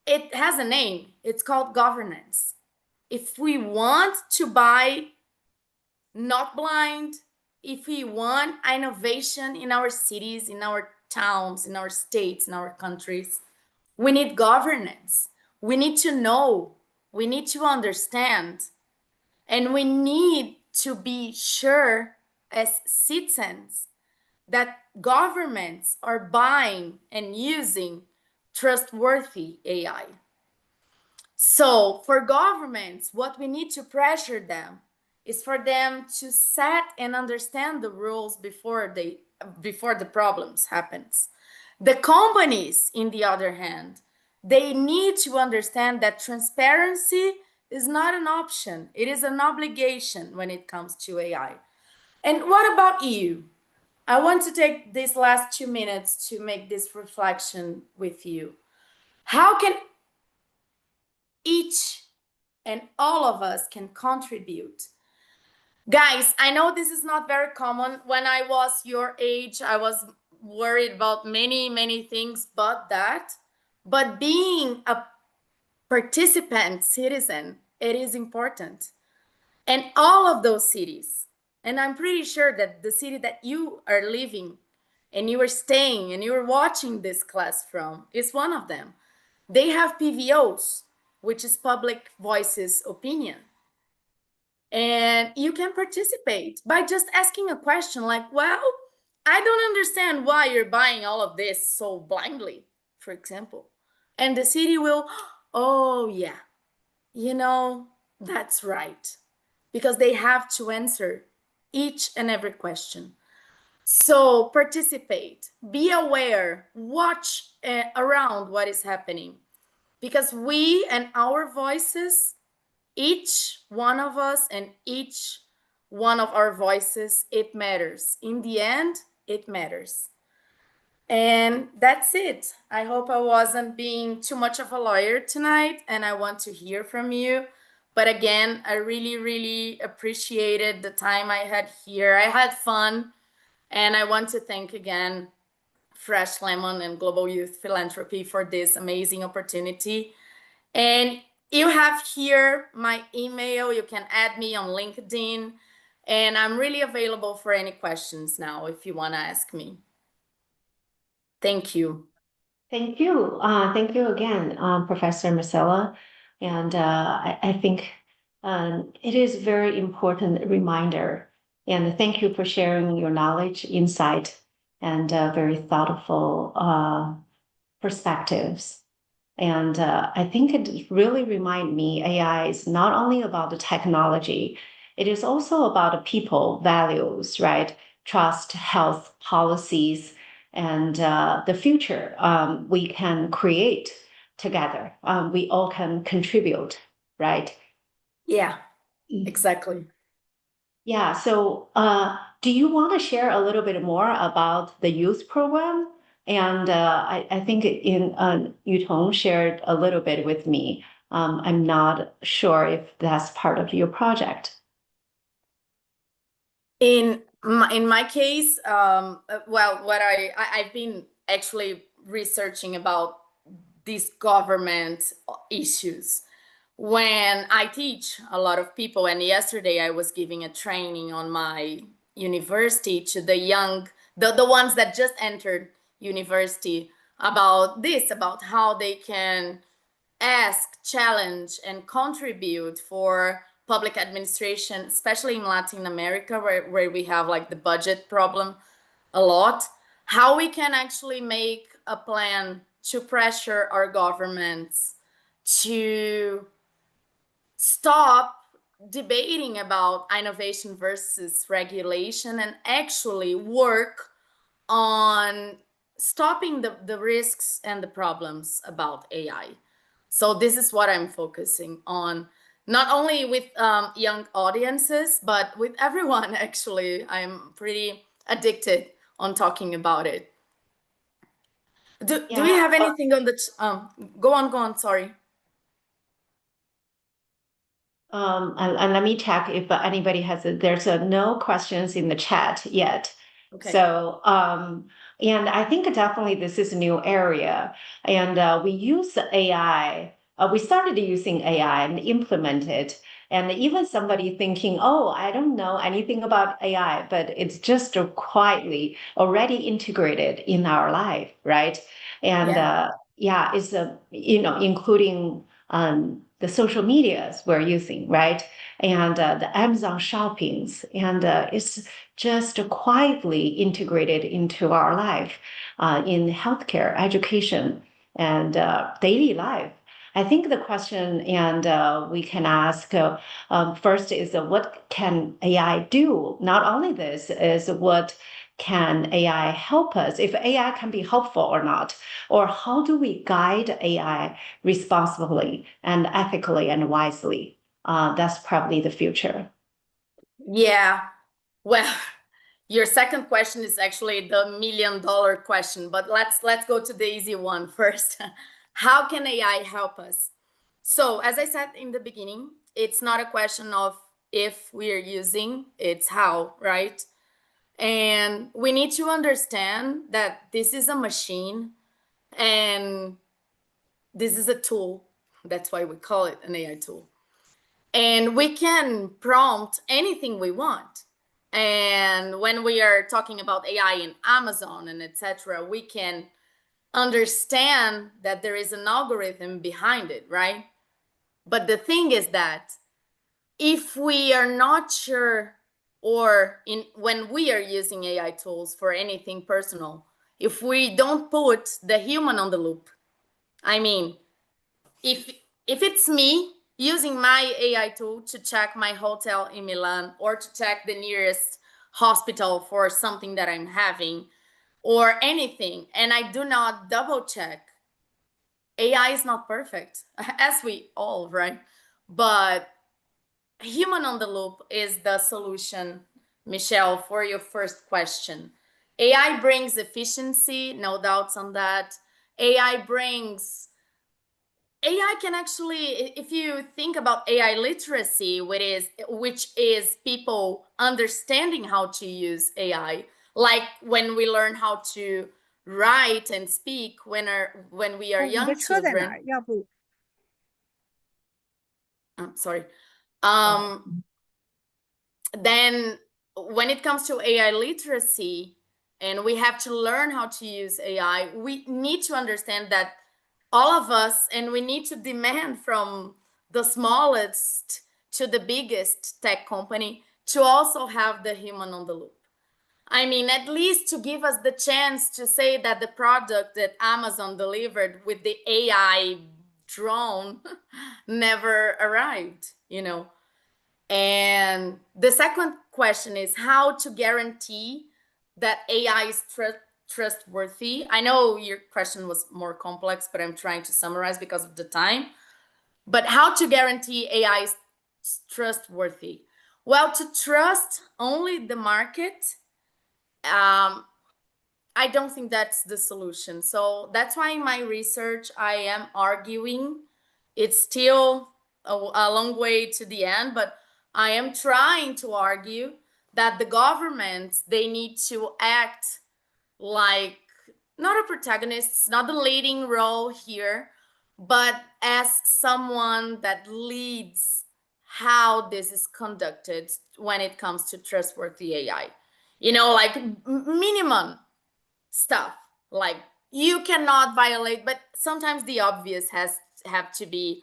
it has a name. It's called governance. If we want to buy not blind, if we want innovation in our cities, in our towns, in our states, in our countries, we need governance. We need to know, we need to understand, and we need to be sure as citizens that governments are buying and using trustworthy AI. So for governments, what we need to pressure them is for them to set and understand the rules before the problems happens. The companies, in the other hand, they need to understand that transparency is not an option. It is an obligation when it comes to AI. And what about you? I want to take these last 2 minutes to make this reflection with you. How can each and all of us can contribute? Guys, I know this is not very common. When I was your age, I was worried about many things but that. But being a participant citizen, it is important. And all of those cities, and I'm pretty sure that the city that you are living and you are staying and you are watching this class from is one of them. They have PVOs, which is public voices opinion. And you can participate by just asking a question like, well, I don't understand why you're buying all of this so blindly, for example. And the city will, oh yeah, you know, that's right. Because they have to answer each and every question. So participate, be aware, watch around what is happening. Because we and our voices, each one of us and each one of our voices, it matters. In the end, it matters. And that's it. I hope I wasn't being too much of a lawyer tonight, and I want to hear from you. But again, I really appreciated the time I had here. I had fun, and I want to thank again Fresh Lemon and Global Youth Philanthropy for this amazing opportunity. And you have here my email. You can add me on LinkedIn, and I'm really available for any questions now if you want to ask me. Thank you. Thank you. Thank you again, Professor Marcella. And I think it is a very important reminder. And thank you for sharing your knowledge, insight, and very thoughtful perspectives. And I think it really reminds me AI is not only about the technology, it is also about the people values, right? Trust, health, policies, and the future we can create together. We all can contribute, right? Yeah, exactly. Yeah. So do you want to share a little bit more about the youth program? And I think in Yutong shared a little bit with me. I'm not sure if that's part of your project. In my case, well, what I've been actually researching about these government issues when I teach a lot of people. And yesterday I was giving a training on my university to the young, the ones that just entered university about this, about how they can ask, challenge, and contribute for public administration, especially in Latin America, where we have like the budget problem a lot, how we can actually make a plan to pressure our governments to stop debating about innovation versus regulation and actually work on stopping the risks and the problems about AI. So this is what I'm focusing on, not only with young audiences, but with everyone. Actually, I'm pretty addicted on talking about it. Do we have anything on the go on, sorry. And let me check if anybody has there's no questions in the chat yet. Okay. So and I think definitely this is a new area, and we use AI. We started using AI and implement it. And even somebody thinking, oh, I don't know anything about AI, but it's just quietly already integrated in our life, right? And yeah, it's including the social medias we're using, right? And the Amazon shoppings, and it's just quietly integrated into our life in healthcare, education, and daily life. I think the question and we can ask first is what can AI do? Not only this is what can AI help us, if AI can be helpful or not, or how do we guide AI responsibly and ethically and wisely? That's probably the future. Yeah, well, your second question is actually the million-dollar question, but let's go to the easy one first. How can AI help us? So as I said in the beginning, it's not a question of if we are using, it's how, right? And we need to understand that this is a machine and this is a tool. That's why we call it an AI tool. And we can prompt anything we want. And when we are talking about AI in Amazon and etc., we can understand that there is an algorithm behind it, right? But the thing is that if we are not sure, or when we are using AI tools for anything personal, if we don't put the human on the loop, I mean, if it's me using my AI tool to check my hotel in Milan or to check the nearest hospital for something that I'm having or anything, and I do not double check, AI is not perfect, as we all, right? But human on the loop is the solution, Michelle, for your first question. AI brings efficiency, no doubts on that. AI can actually, if you think about AI literacy, which is people understanding how to use AI, like when we learn how to write and speak when we are young children. I'm sorry. Then when it comes to AI literacy, and we have to learn how to use AI, we need to understand that all of us, and we need to demand from the smallest to the biggest tech company to also have the human on the loop. I mean, at least to give us the chance to say that the product that Amazon delivered with the AI drone never arrived, you know. And the second question is how to guarantee that AI is trustworthy. I know your question was more complex, but I'm trying to summarize because of the time. But how to guarantee AI is trustworthy? Well, to trust only the market, I don't think that's the solution. So that's why in my research, I am arguing. It's still a long way to the end, but I am trying to argue that the governments, they need to act like not a protagonist, not the leading role here, but as someone that leads how this is conducted when it comes to trustworthy AI. You know, like minimum stuff, like you cannot violate, but sometimes the obvious has to be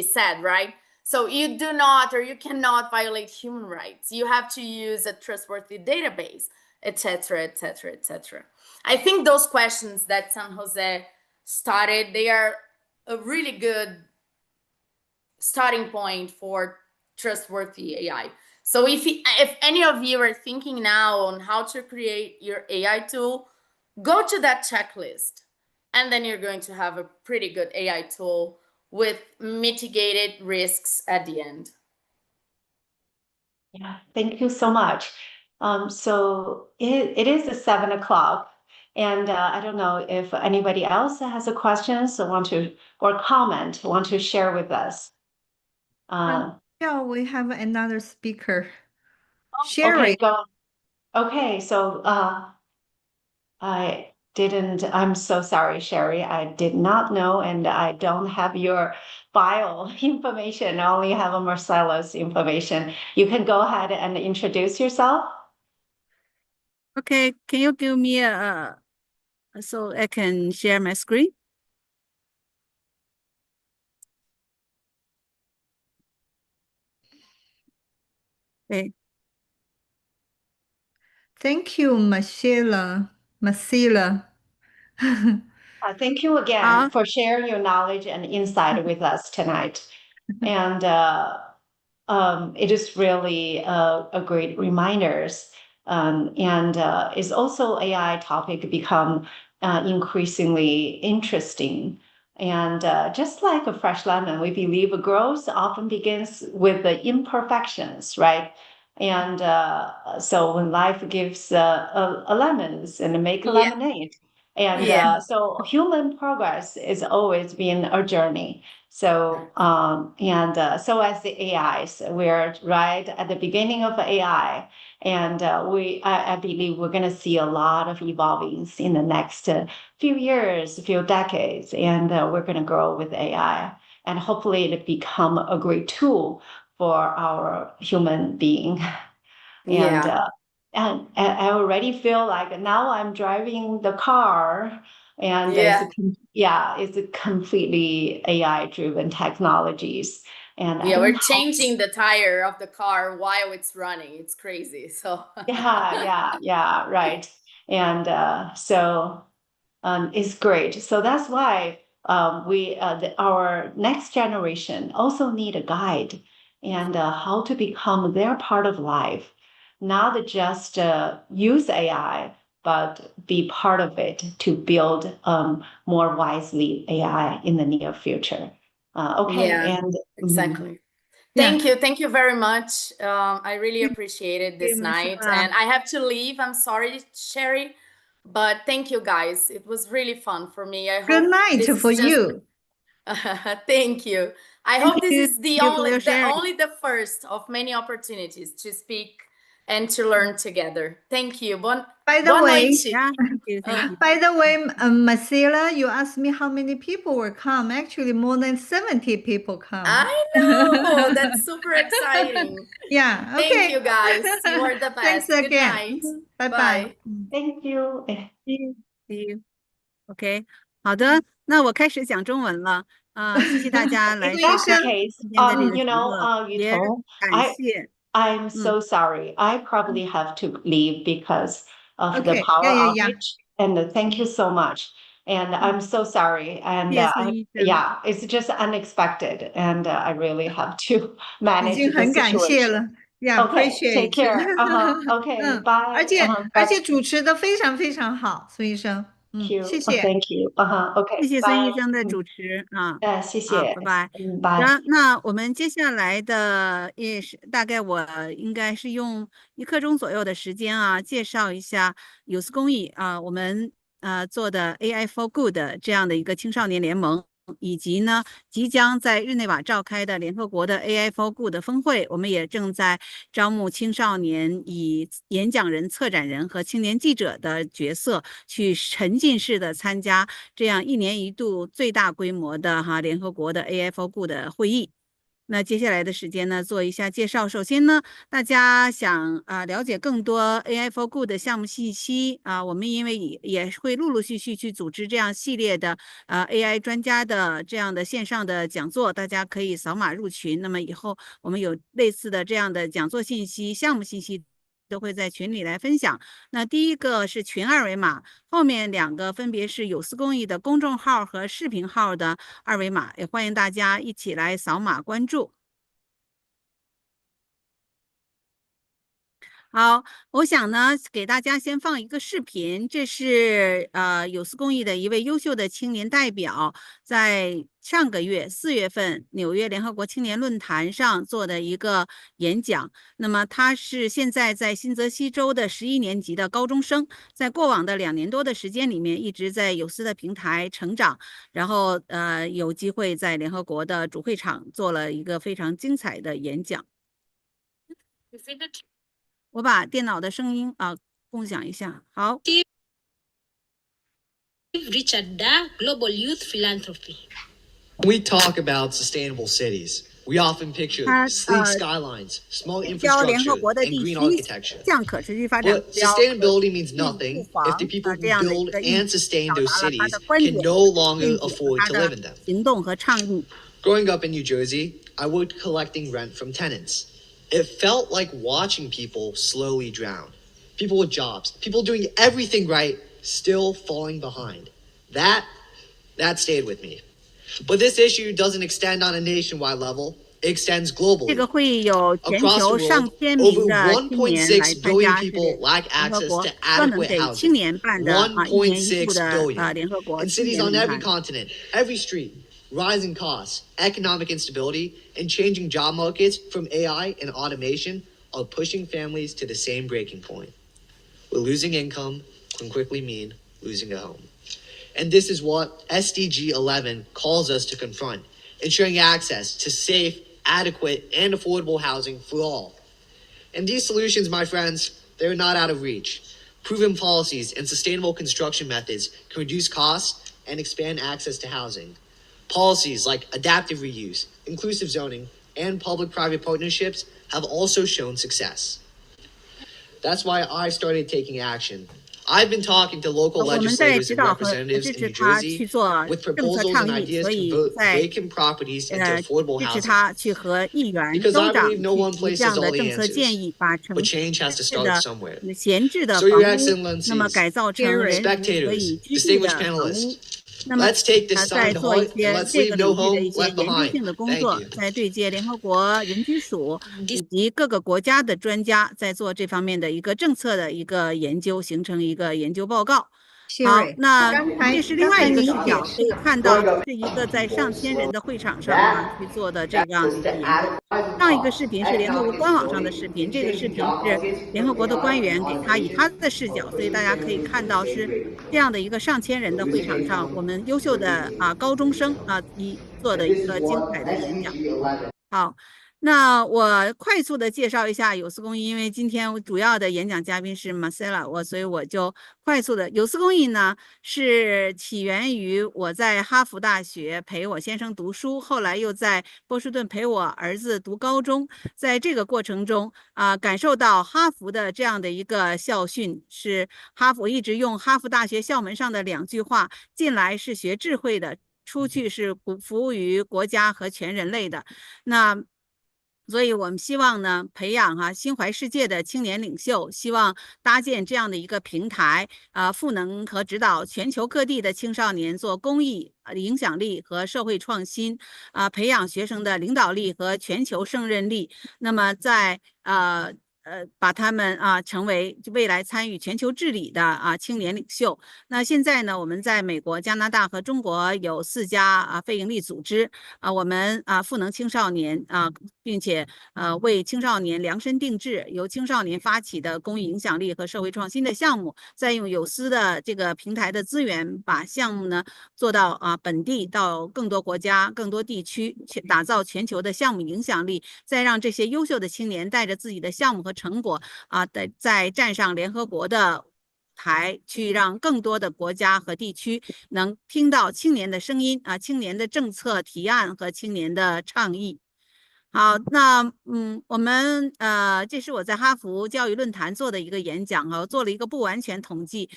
said, right? So you do not, or you cannot violate human rights. You have to use a trustworthy database, etc., etc., etc. I think those questions that San Jose started, they are a really good starting point for trustworthy AI. So if any of you are thinking now on how to create your AI tool, go to that checklist, and then you're going to have a pretty good AI tool with mitigated risks at the end. Yeah, thank you so much. So it is 7 o'clock, and I don't know if anybody else has a question, so want to share with us. Yeah, we have another speaker. Okay, Sherry. go. Okay, so I'm so sorry, Sherry. I did not know, and I don't have your bio information. I only have a Marcelo's information. You can go ahead and introduce yourself. Okay, can you give me so I can share my screen? Okay. Thank you, Marcella. Thank you again for sharing your knowledge and insight with us tonight. And it is really a great reminders. And is also AI topic become increasingly interesting. And just like a fresh lemon, we believe growth often begins with the imperfections, right? And so when life gives lemons and make lemonade. And so human progress is always been a journey. So so as the AIs, we're right at the beginning of AI, and I believe we're going to see a lot of evolvings in the next few years, few decades, and we're going to grow with AI, and hopefully it become a great tool for our human being. And I already feel like now I'm driving the car, and it's a completely AI driven technologies. And we're changing the tire of the car while it's running. It's crazy. So yeah, right. And it's great. So that's why our next generation also need a guide and how to become their part of life, not just use AI, but be part of it to build more wisely AI in the near future. Exactly. Thank you very much. I really appreciated this night, and I have to leave. I'm sorry, Sherry, but thank you guys. It was really fun for me. I hope good night for you. Thank you. I hope this is the first of many opportunities to speak and to learn together. Thank you. By the way, thank you. By the way, Marcela, you asked me how many people will come. Actually, more than 70 people come. I know. That's super exciting. Yeah. Okay. Thank you, guys. You are the best. Thanks again. Good night. Bye. Thank you. See you. OK， 好的，那我开始讲中文了。谢谢大家来收看今天的这个节目，也感谢。I'm so sorry. I probably have to leave because of the power outage. And thank you so much. And I'm so sorry. And it's just unexpected. And I really have to manage the situation. Okay, take care. Okay, bye. 而且主持的非常非常好，孙医生。谢谢。Thank you. OK， 谢谢孙医生的主持啊。谢谢。拜拜。拜。那我们接下来的也是大概我应该是用1刻钟左右的时间啊，介绍一下有思公益啊，我们做的 AI for Good 这样的一个青少年联盟。以及呢，即将在日内瓦召开的联合国的 AI for Good 峰会，我们也正在招募青少年以演讲人、策展人和青年记者的角色，去沉浸式的参加这样1年1度最大规模的联合国的 AI for Good 会议。那接下来的时间呢，做一下介绍。首先呢，大家想了解更多 AI for Good 的项目信息我们因为也会陆陆续续去组织这样系列的AI 专家的这样的线上的讲座，大家可以扫码入群。那么以后我们有类似的这样的讲座信息、项目信息都会在群里来分享。那第一个是群二维码，后面2个分别是有思公益的公众号和视频号的二维码，也欢迎大家一起来扫码关注。好，我想呢给大家先放一个视频，这是有思公益的一位优秀的青年代表在上个月4月份纽约联合国青年论坛上做的一个演讲。那么他是现在在新泽西州的11年级的高中生，在过往的2年多的时间里面一直在有思的平台成长，然后有机会在联合国的主会场做了一个非常精彩的演讲。我把电脑的声音共享一下。好。Richard Da, Global Youth Philanthropy. When we talk about sustainable cities, we often picture sleek skylines, small infrastructure, and green architecture. But sustainability means nothing if the people who build and sustain those cities can no longer afford to live in them. Growing up in New Jersey, I worked collecting rent from tenants. It felt like watching people slowly drown. People with jobs, people doing everything right, still falling behind. That stayed with me. But this issue doesn't extend on a nationwide level. It extends globally. Across the world, over 1.6 billion people lack access to adequate housing. 1.6 billion. In cities on every continent, every street. Rising costs, economic instability, and changing job markets from AI and automation are pushing families to the same breaking point, where losing income can quickly mean losing a home. And this is what SDG 11 calls us to confront, ensuring access to safe, adequate, and affordable housing for all. And these solutions, my friends, they're not out of reach. Proven policies and sustainable construction methods can reduce costs and expand access to housing. Policies like adaptive reuse, inclusive zoning, and public-private partnerships have also shown success. That's why I started taking action. I've been talking to local legislators and representatives in New Jersey with proposals and ideas to convert vacant properties into affordable housing. Because I believe no one place has all the answers, but change has to start somewhere. So, Your Excellencies, spectators, distinguished panelists, let's take this sign to heart and let's leave no home left behind. Thank you. 在对接联合国人居署以及各个国家的专家在做这方面的一个政策的一个研究，形成一个研究报告。好，那这是另外一个视角，可以看到是一个在上千人的会场上去做的这样一个研究。上一个视频是联合国官网上的视频，这个视频是联合国的官员给他以他的视角，所以大家可以看到是这样的一个上千人的会场上，我们优秀的高中生做的一个精彩的演讲。好。那我快速的介绍一下有司公益，因为今天主要的演讲嘉宾是 Marcella， 所以我就快速的。有司公益呢是起源于我在哈佛大学陪我先生读书，后来又在波士顿陪我儿子读高中，在这个过程中感受到哈佛的这样的一个校训，是哈佛一直用哈佛大学校门上的2句话：进来是学智慧的，出去是服务于国家和全人类的。那所以我们希望呢，培养心怀世界的青年领袖，希望搭建这样的一个平台，赋能和指导全球各地的青少年做公益、影响力和社会创新，培养学生的领导力和全球胜任力。那么在把他们成为未来参与全球治理的青年领袖。那现在呢，我们在美国、加拿大和中国有4家非营利组织我们赋能青少年并且为青少年量身定制由青少年发起的公益影响力和社会创新的项目，再用有司的这个平台的资源，把项目呢做到本地到更多国家、更多地区，打造全球的项目影响力，再让这些优秀的青年带着自己的项目和成果再站上联合国的台，去让更多的国家和地区能听到青年的声音青年的政策提案和青年的倡议。好，那我们这是我在哈佛教育论坛做的一个演讲我做了一个不完全统计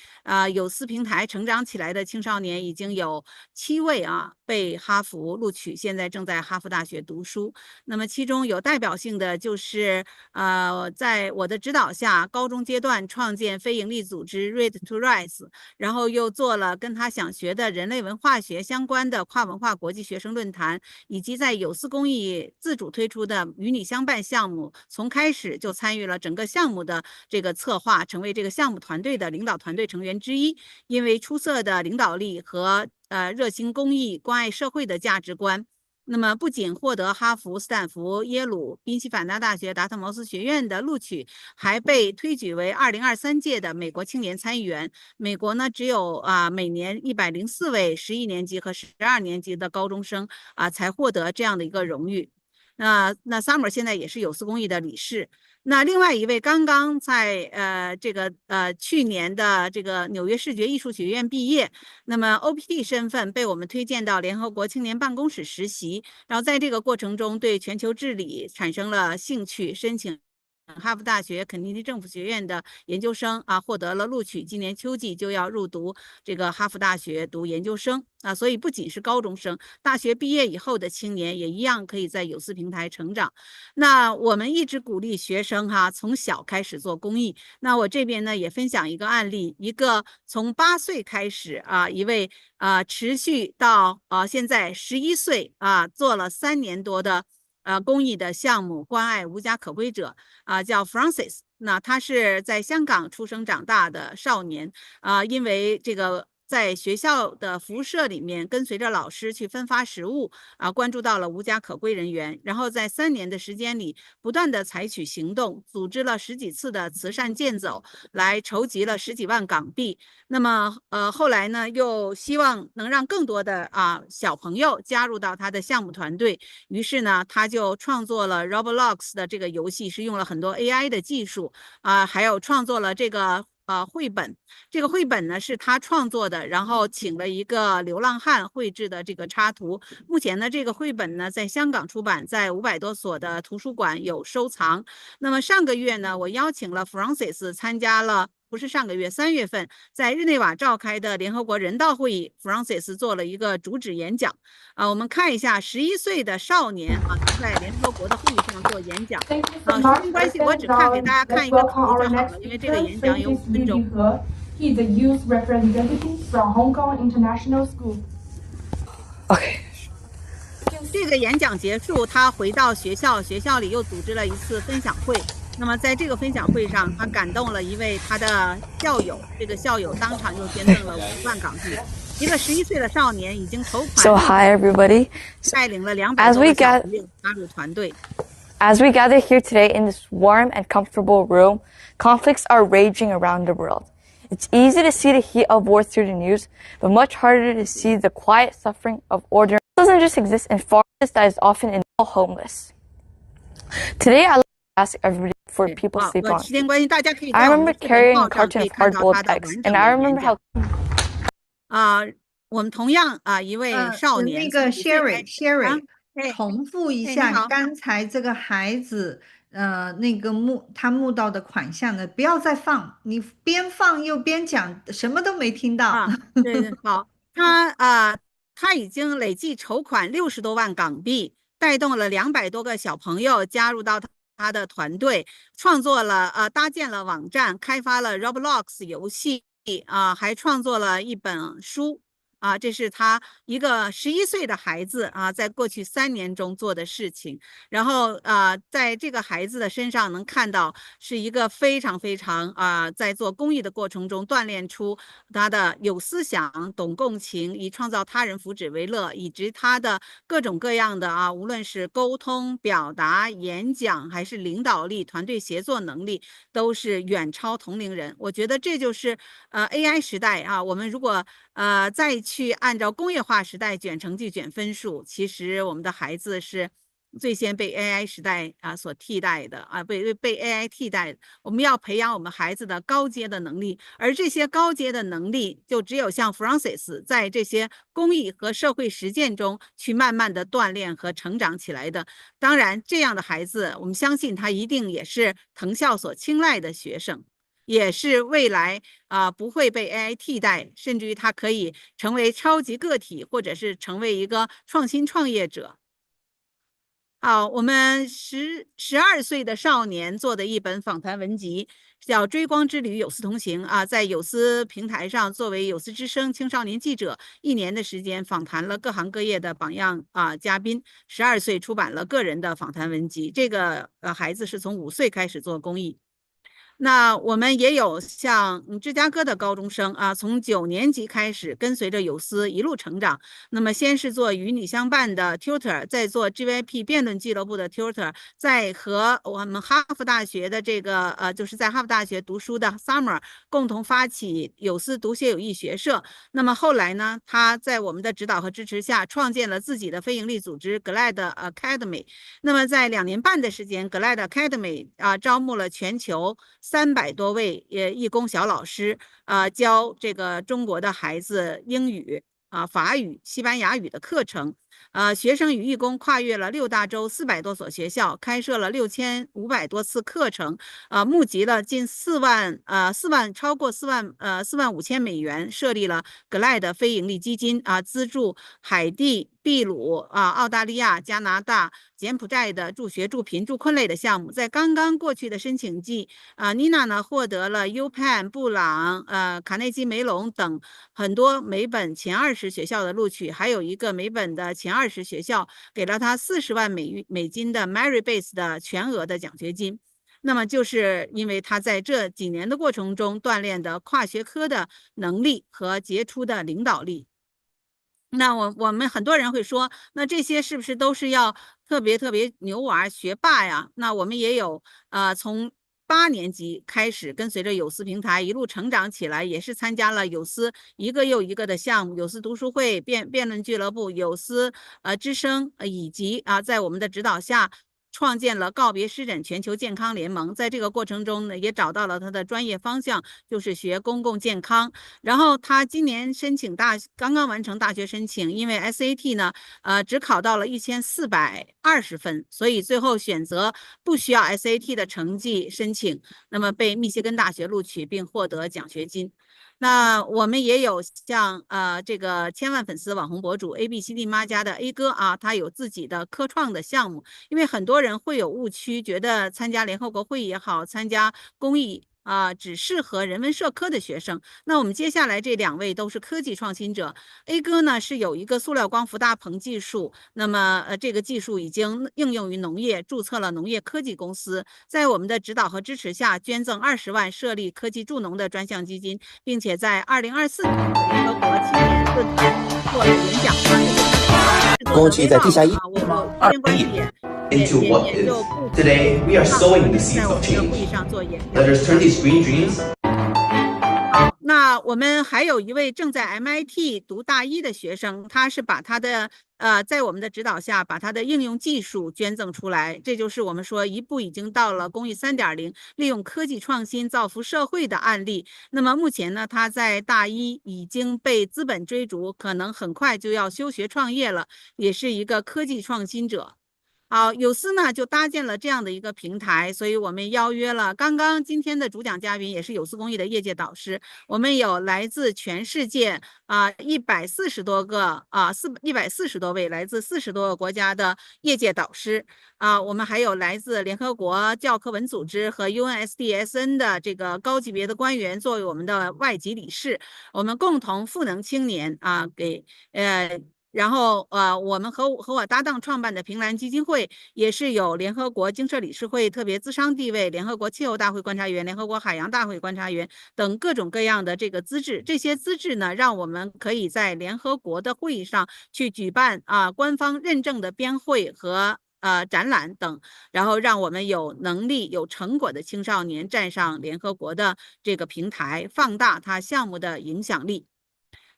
有司平台成长起来的青少年已经有7位被哈佛录取，现在正在哈佛大学读书。那么其中有代表性的就是在我的指导下，高中阶段创建非营利组织 Read to Rise， 然后又做了跟他想学的人类文化学相关的跨文化国际学生论坛，以及在有司公益自主推出的与你相伴项目，从开始就参与了整个项目的这个策划，成为这个项目团队的领导团队成员之一。因为出色的领导力和热心公益、关爱社会的价值观，那么不仅获得哈佛、斯坦福、耶鲁、宾夕法尼亚大学、达特茅斯学院的录取，还被推举为2023届的美国青年参议员。美国呢，只有每年104位11年级和12年级的高中生才获得这样的一个荣誉。那 Summer 现在也是有司公益的理事。那另外一位刚刚在去年的这个纽约视觉艺术学院毕业，那么 OPT 身份被我们推荐到联合国青年办公室实习，然后在这个过程中对全球治理产生了兴趣，申请哈佛大学肯尼迪政府学院的研究生获得了录取，今年秋季就要入读这个哈佛大学读研究生所以不仅是高中生，大学毕业以后的青年也一样可以在有司平台成长。那我们一直鼓励学生从小开始做公益。那我这边呢也分享一个案例，一个从8岁开始一位持续到现在11岁做了3年多的公益的项目，关爱无家可归者叫 Francis。那他是在香港出生长大的少年因为这个在学校的服务社里面跟随着老师去分发食物关注到了无家可归人员，然后在3年的时间里不断的采取行动，组织了10几次的慈善健走，来筹集了10几万港币。那么后来呢，又希望能让更多的小朋友加入到他的项目团队，于是呢，他就创作了 Roblox 的这个游戏，是用了很多 AI 的技术还有创作了这个绘本。这个绘本呢是他创作的，然后请了一个流浪汉绘制的这个插图。目前呢，这个绘本呢在香港出版，在500多所的图书馆有收藏。那么上个月呢，我邀请了 Francis 参加了。不是上个月3月份在日内瓦召开的联合国人道会议 ，Francis 做了一个主旨演讲我们看一下11岁的少年在联合国的会议上做演讲时间关系，我只给大家看一个图就好了，因为这个演讲有5分钟。He's a youth representative from Hong Kong International School. Okay. 这个演讲结束，他回到学校，学校里又组织了一次分享会。那么在这个分享会上，他感动了一位他的校友，这个校友当场又捐赠了50万港币。一个11岁的少年已经筹款 So hi everybody. 带领了200多个小朋友加入团队。As we gather here today in this warm and comfortable room, conflicts are raging around the world. It's easy to see the heat of war through the news, but much harder to see the quiet suffering of ordinary. It doesn't just exist in forests that is often in homeless. Today I ask everybody for people sleep on. I remember carrying a carton of hard-boiled eggs, and I remember how. 我们同样一位少年，那个 Sherry，重复一下刚才这个孩子那个他募到的款项呢，不要再放，你边放又边讲，什么都没听到。对，好，他已经累计筹款60多万港币，带动了200多个小朋友加入到他的团队，创作了搭建了网站，开发了 Roblox 游戏还创作了一本书。这是他一个11岁的孩子在过去3年中做的事情。然后在这个孩子的身上能看到是一个非常非常在做公益的过程中锻炼出他的有思想、懂共情、以创造他人福祉为乐，以及他的各种各样的无论是沟通、表达、演讲，还是领导力、团队协作能力，都是远超同龄人。我觉得这就是AI 时代我们如果再去按照工业化时代卷成绩卷分数，其实我们的孩子是最先被 AI 时代所替代的被 AI 替代的。我们要培养我们孩子的高阶的能力，而这些高阶的能力就只有像 Francis 在这些公益和社会实践中去慢慢的锻炼和成长起来的。当然这样的孩子，我们相信他一定也是藤校所青睐的学生，也是未来不会被 AI 替代，甚至于他可以成为超级个体，或者是成为一个创新创业者。好，我们12岁的少年做的一本访谈文集叫《追光之旅：有思同行》在有思平台上作为有思之声青少年记者1年的时间，访谈了各行各业的榜样嘉宾。12岁出版了个人的访谈文集。这个孩子是从5岁开始做公益。那我们也有像芝加哥的高中生从9年级开始跟随着有思一路成长。那么先是做与你相伴的 tutor， 再做 GYP 辩论俱乐部的 tutor， 再和我们哈佛大学的这个就是在哈佛大学读书的 Summer 共同发起有思读写有益学社。那么后来呢，他在我们的指导和支持下创建了自己的非营利组织 Glad Academy。那么在2年半的时间 Glad Academy 招募了全球300多位义工小老师教这个中国的孩子英语法语、西班牙语的课程。学生与义工跨越了6大洲400多所学校，开设了6500多次课程，募集了近超过4万5千美元，设立了 Glad 非营利基金资助海地、秘鲁澳大利亚、加拿大、柬埔寨的助学、助贫、助困类的项目。在刚刚过去的申请季妮娜呢获得了 UPenn、布朗、卡内基梅隆等很多美本前20学校的录取，还有一个美本的前20学校给了他40万美金的 Merit Base 的全额的奖学金。那么就是因为他在这几年的过程中锻炼的跨学科的能力和杰出的领导力。那我们很多人会说，那这些是不是都是要特别牛娃学霸呀？那我们也有从8年级开始跟随着有思平台一路成长起来，也是参加了有思一个又一个的项目，有思读书会、辩论俱乐部、有思之声，以及在我们的指导下创建了告别湿疹全球健康联盟。在这个过程中呢，也找到了他的专业方向，就是学公共健康。然后他今年刚刚完成大学申请，因为 SAT 呢只考到了1420分，所以最后选择不需要 SAT 的成绩申请，那么被密歇根大学录取并获得奖学金。那我们也有像这个千万粉丝网红博主 ABCD 妈家的 A 哥他有自己的科创的项目。因为很多人会有误区，觉得参加联合国会议也好，参加公益只适合人文社科的学生。那我们接下来这2位都是科技创新者。A 哥呢是有一个塑料光伏大棚技术，那么这个技术已经应用于农业，注册了农业科技公司，在我们的指导和支持下，捐赠20万设立科技助农的专项基金，并且在2024年联合国青年论坛做了演讲。过去在地下into what is. Today, we are sowing the seeds of change. Let us turn these green dreams. 那我们还有一位正在 MIT 读大1的学生，他是把他的在我们的指导下，把他的应用技术捐赠出来，这就是我们说一步已经到了公益3.0，利用科技创新造福社会的案例。那么目前呢，他在大1已经被资本追逐，可能很快就要休学创业了，也是一个科技创新者。好，有思呢就搭建了这样的一个平台，所以我们邀约了今天的主讲嘉宾也是有思公益的业界导师，我们有来自全世界140多个140多位来自40多个国家的业界导师我们还有来自联合国教科文组织和 UNSDSN 的这个高级别的官员作为我们的外籍理事，我们共同赋能青年然后我们和我搭档创办的平兰基金会也是有联合国经社理事会特别资商地位、联合国气候大会观察员、联合国海洋大会观察员等各种各样的这个资质。这些资质呢，让我们可以在联合国的会议上去举办官方认证的编会和展览等，然后让我们有能力有成果的青少年站上联合国的这个平台，放大他项目的影响力。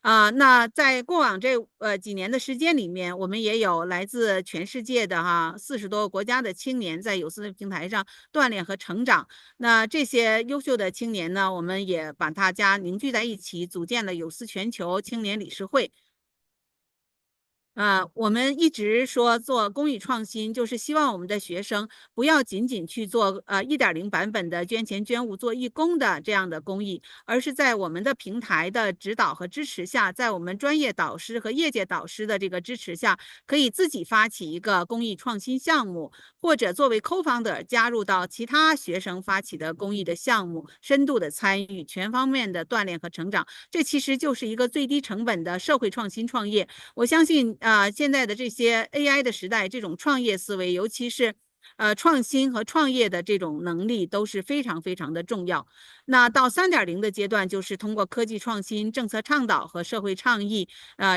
那在过往这几年的时间里面，我们也有来自全世界的40多个国家的青年在有思的平台上锻炼和成长。那这些优秀的青年呢，我们也把大家凝聚在一起，组建了有思全球青年理事会。我们一直说做公益创新，就是希望我们的学生不要仅仅去做1.0版本的捐钱捐物做义工的这样的公益，而是在我们的平台的指导和支持下，在我们专业导师和业界导师的这个支持下，可以自己发起一个公益创新项目，或者作为 co-founder 加入到其他学生发起的公益的项目，深度的参与，全方面的锻炼和成长。这其实就是一个最低成本的社会创新创业。我相信现在的这些 AI 的时代，这种创业思维，尤其是创新和创业的这种能力都是非常的重要。那到3.0的阶段，就是通过科技创新、政策倡导和社会倡议，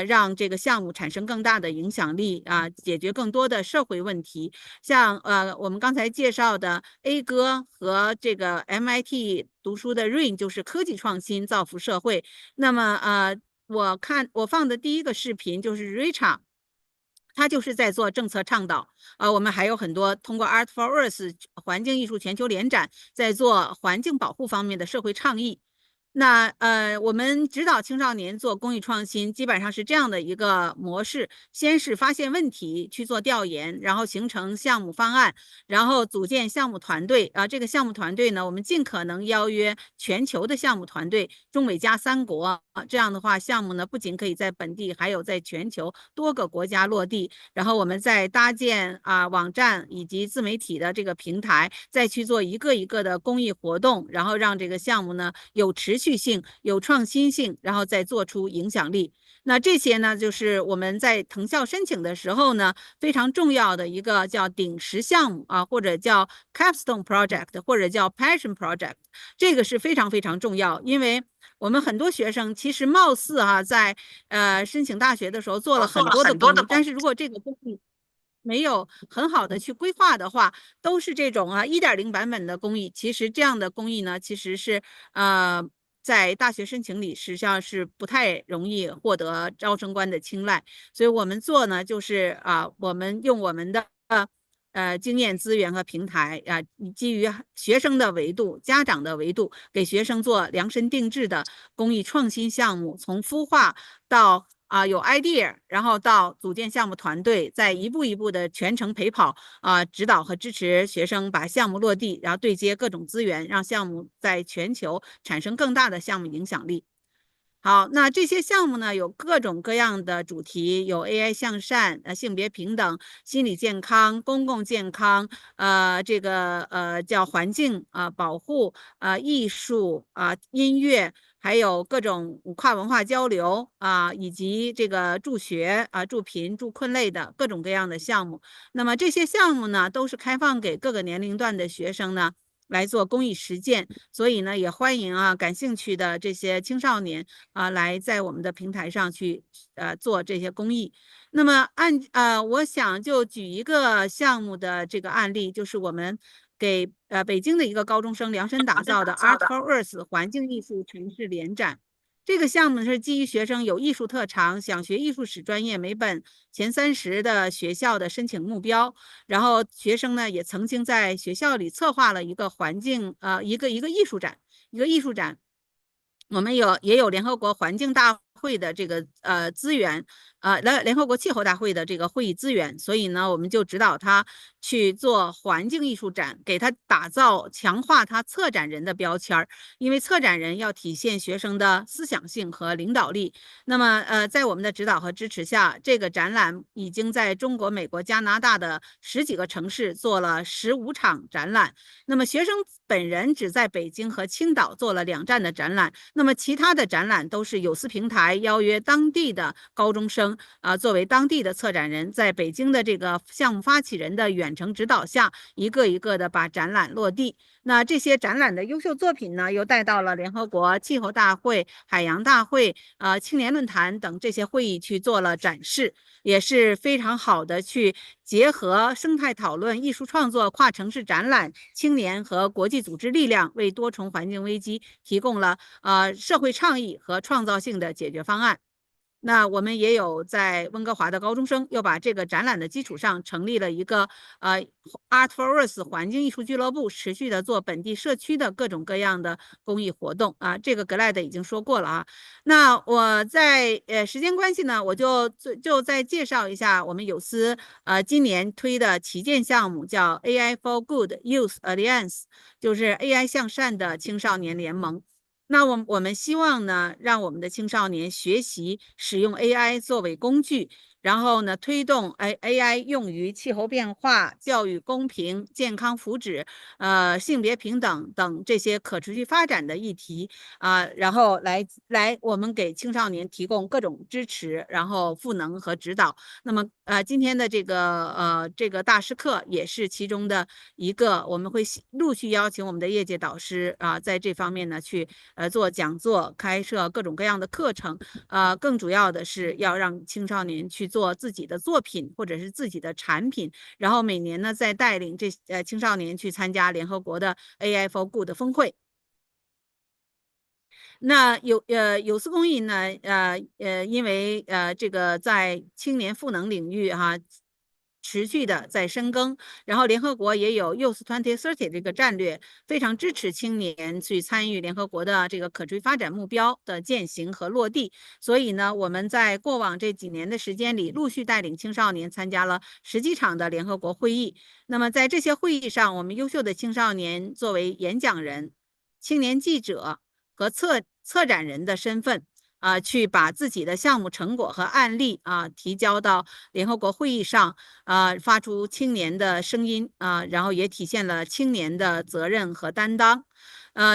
让这个项目产生更大的影响力解决更多的社会问题。像我们刚才介绍的 A 哥和这个 MIT 读书的 Rain 就是科技创新造福社会。那么我放的第一个视频就是 Richard。他就是在做政策倡导我们还有很多通过 Art for Earth 环境艺术全球联展在做环境保护方面的社会倡议。那我们指导青少年做公益创新，基本上是这样的一个模式：先是发现问题，去做调研，然后形成项目方案，然后组建项目团队这个项目团队呢，我们尽可能邀约全球的项目团队，中美加3国这样的话，项目呢不仅可以在本地，还有在全球多个国家落地。然后我们再搭建网站以及自媒体的这个平台，再去做一个一个的公益活动，然后让这个项目呢有持续性、有创新性，然后再做出影响力。那这些呢，就是我们在藤校申请的时候呢，非常重要的一个叫顶石项目啊，或者叫 capstone project， 或者叫 passion project， 这个是非常非常重要，因为我们很多学生其实貌似在申请大学的时候做了很多的公益，但是如果这个公益没有很好的去规划的话，都是这种1.0版本的公益。其实这样的公益呢，其实是在大学申请里实际上是不太容易获得招生官的青睐。所以我们做呢，就是我们用我们的经验资源和平台基于学生的维度、家长的维度，给学生做量身定制的公益创新项目，从孵化到有 idea， 然后到组建项目团队，再一步一步的全程陪跑指导和支持学生把项目落地，然后对接各种资源，让项目在全球产生更大的项目影响力。好，那这些项目呢，有各种各样的主题，有 AI 向善、性别平等、心理健康、公共健康，这个叫环境保护艺术音乐，还有各种跨文化交流以及这个助学助贫助困类的各种各样的项目。那么这些项目呢，都是开放给各个年龄段的学生呢来做公益实践，所以呢，也欢迎感兴趣的这些青少年来在我们的平台上去做这些公益。那么我想就举一个项目的这个案例，就是我们给北京的一个高中生量身打造的 Art for Earth 环境艺术城市联展。这个项目是基于学生有艺术特长，想学艺术史专业每本前30的学校的申请目标，然后学生呢也曾经在学校里策划了一个环境一个艺术展，我们也有联合国环境大会的这个资源联合国气候大会的这个会议资源，所以呢我们就指导他去做环境艺术展，给他打造强化他策展人的标签，因为策展人要体现学生的思想性和领导力。那么在我们的指导和支持下，这个展览已经在中国、美国、加拿大的10几个城市做了15场展览。那么学生本人只在北京和青岛做了2站的展览，那么其他的展览都是有思平台邀约当地的高中生作为当地的策展人，在北京的这个项目发起人的远程指导下，一个一个的把展览落地。那这些展览的优秀作品呢，又带到了联合国气候大会、海洋大会、青年论坛等这些会议去做了展示，也是非常好的去结合生态讨论、艺术创作、跨城市展览、青年和国际组织力量，为多重环境危机提供了社会倡议和创造性的解决方案。那我们也有在温哥华的高中生又把这个展览的基础上成立了一个Art for Earth 环境艺术俱乐部，持续的做本地社区的各种各样的公益活动这个格莱德已经说过了那我在时间关系呢，我就再介绍一下我们有司今年推的旗舰项目，叫 AI for Good Youth Alliance， 就是 AI 向善的青少年联盟。那我们希望呢，让我们的青少年学习使用 AI 作为工具，然后呢，推动AI 用于气候变化、教育公平、健康福祉、性别平等等这些可持续发展的议题然后来我们给青少年提供各种支持，然后赋能和指导。那么今天的这个大师课也是其中的一个，我们会陆续邀请我们的业界导师在这方面呢去做讲座，开设各种各样的课程更主要的是要让青少年去做自己的作品或者是自己的产品，然后每年呢再带领这青少年去参加联合国的 AI for Good 峰会。那有司公益呢因为这个在青年赋能领域持续的在深耕，然后联合国也有 Youth 2030这个战略，非常支持青年去参与联合国的这个可持续发展目标的践行和落地。所以呢，我们在过往这几年的时间里，陆续带领青少年参加了10几场的联合国会议。那么在这些会议上，我们优秀的青少年作为演讲人、青年记者和策展人的身份去把自己的项目成果和案例提交到联合国会议上发出青年的声音然后也体现了青年的责任和担当。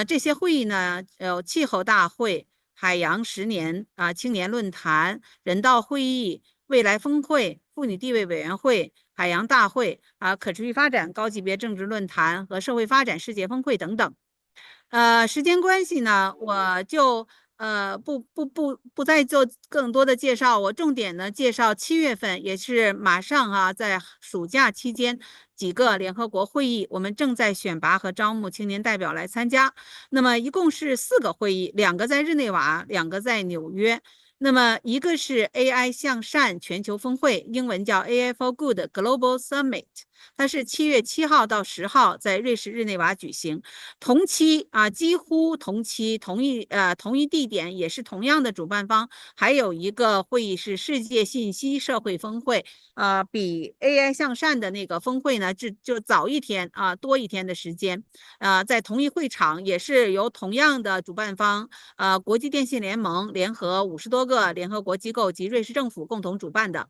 这些会议呢有气候大会、海洋10年青年论坛、人道会议、未来峰会、妇女地位委员会、海洋大会可持续发展高级别政治论坛和社会发展世界峰会等等。时间关系呢，我就不再做更多的介绍，我重点呢介绍7月份，也是马上在暑假期间几个联合国会议，我们正在选拔和招募青年代表来参加。那么一共是4个会议，2个在日内瓦，2个在纽约。那么一个是 AI 向善全球峰会，英文叫 AI for Good Global Summit， 它是7月7号到10号在瑞士日内瓦举行。同期几乎同期同一地点，也是同样的主办方。还有一个会议是世界信息社会峰会，比 AI 向善的那个峰会呢就早一天多一天的时间。在同一会场，也是由同样的主办方国际电信联盟联合50多个联合国机构及瑞士政府共同主办的。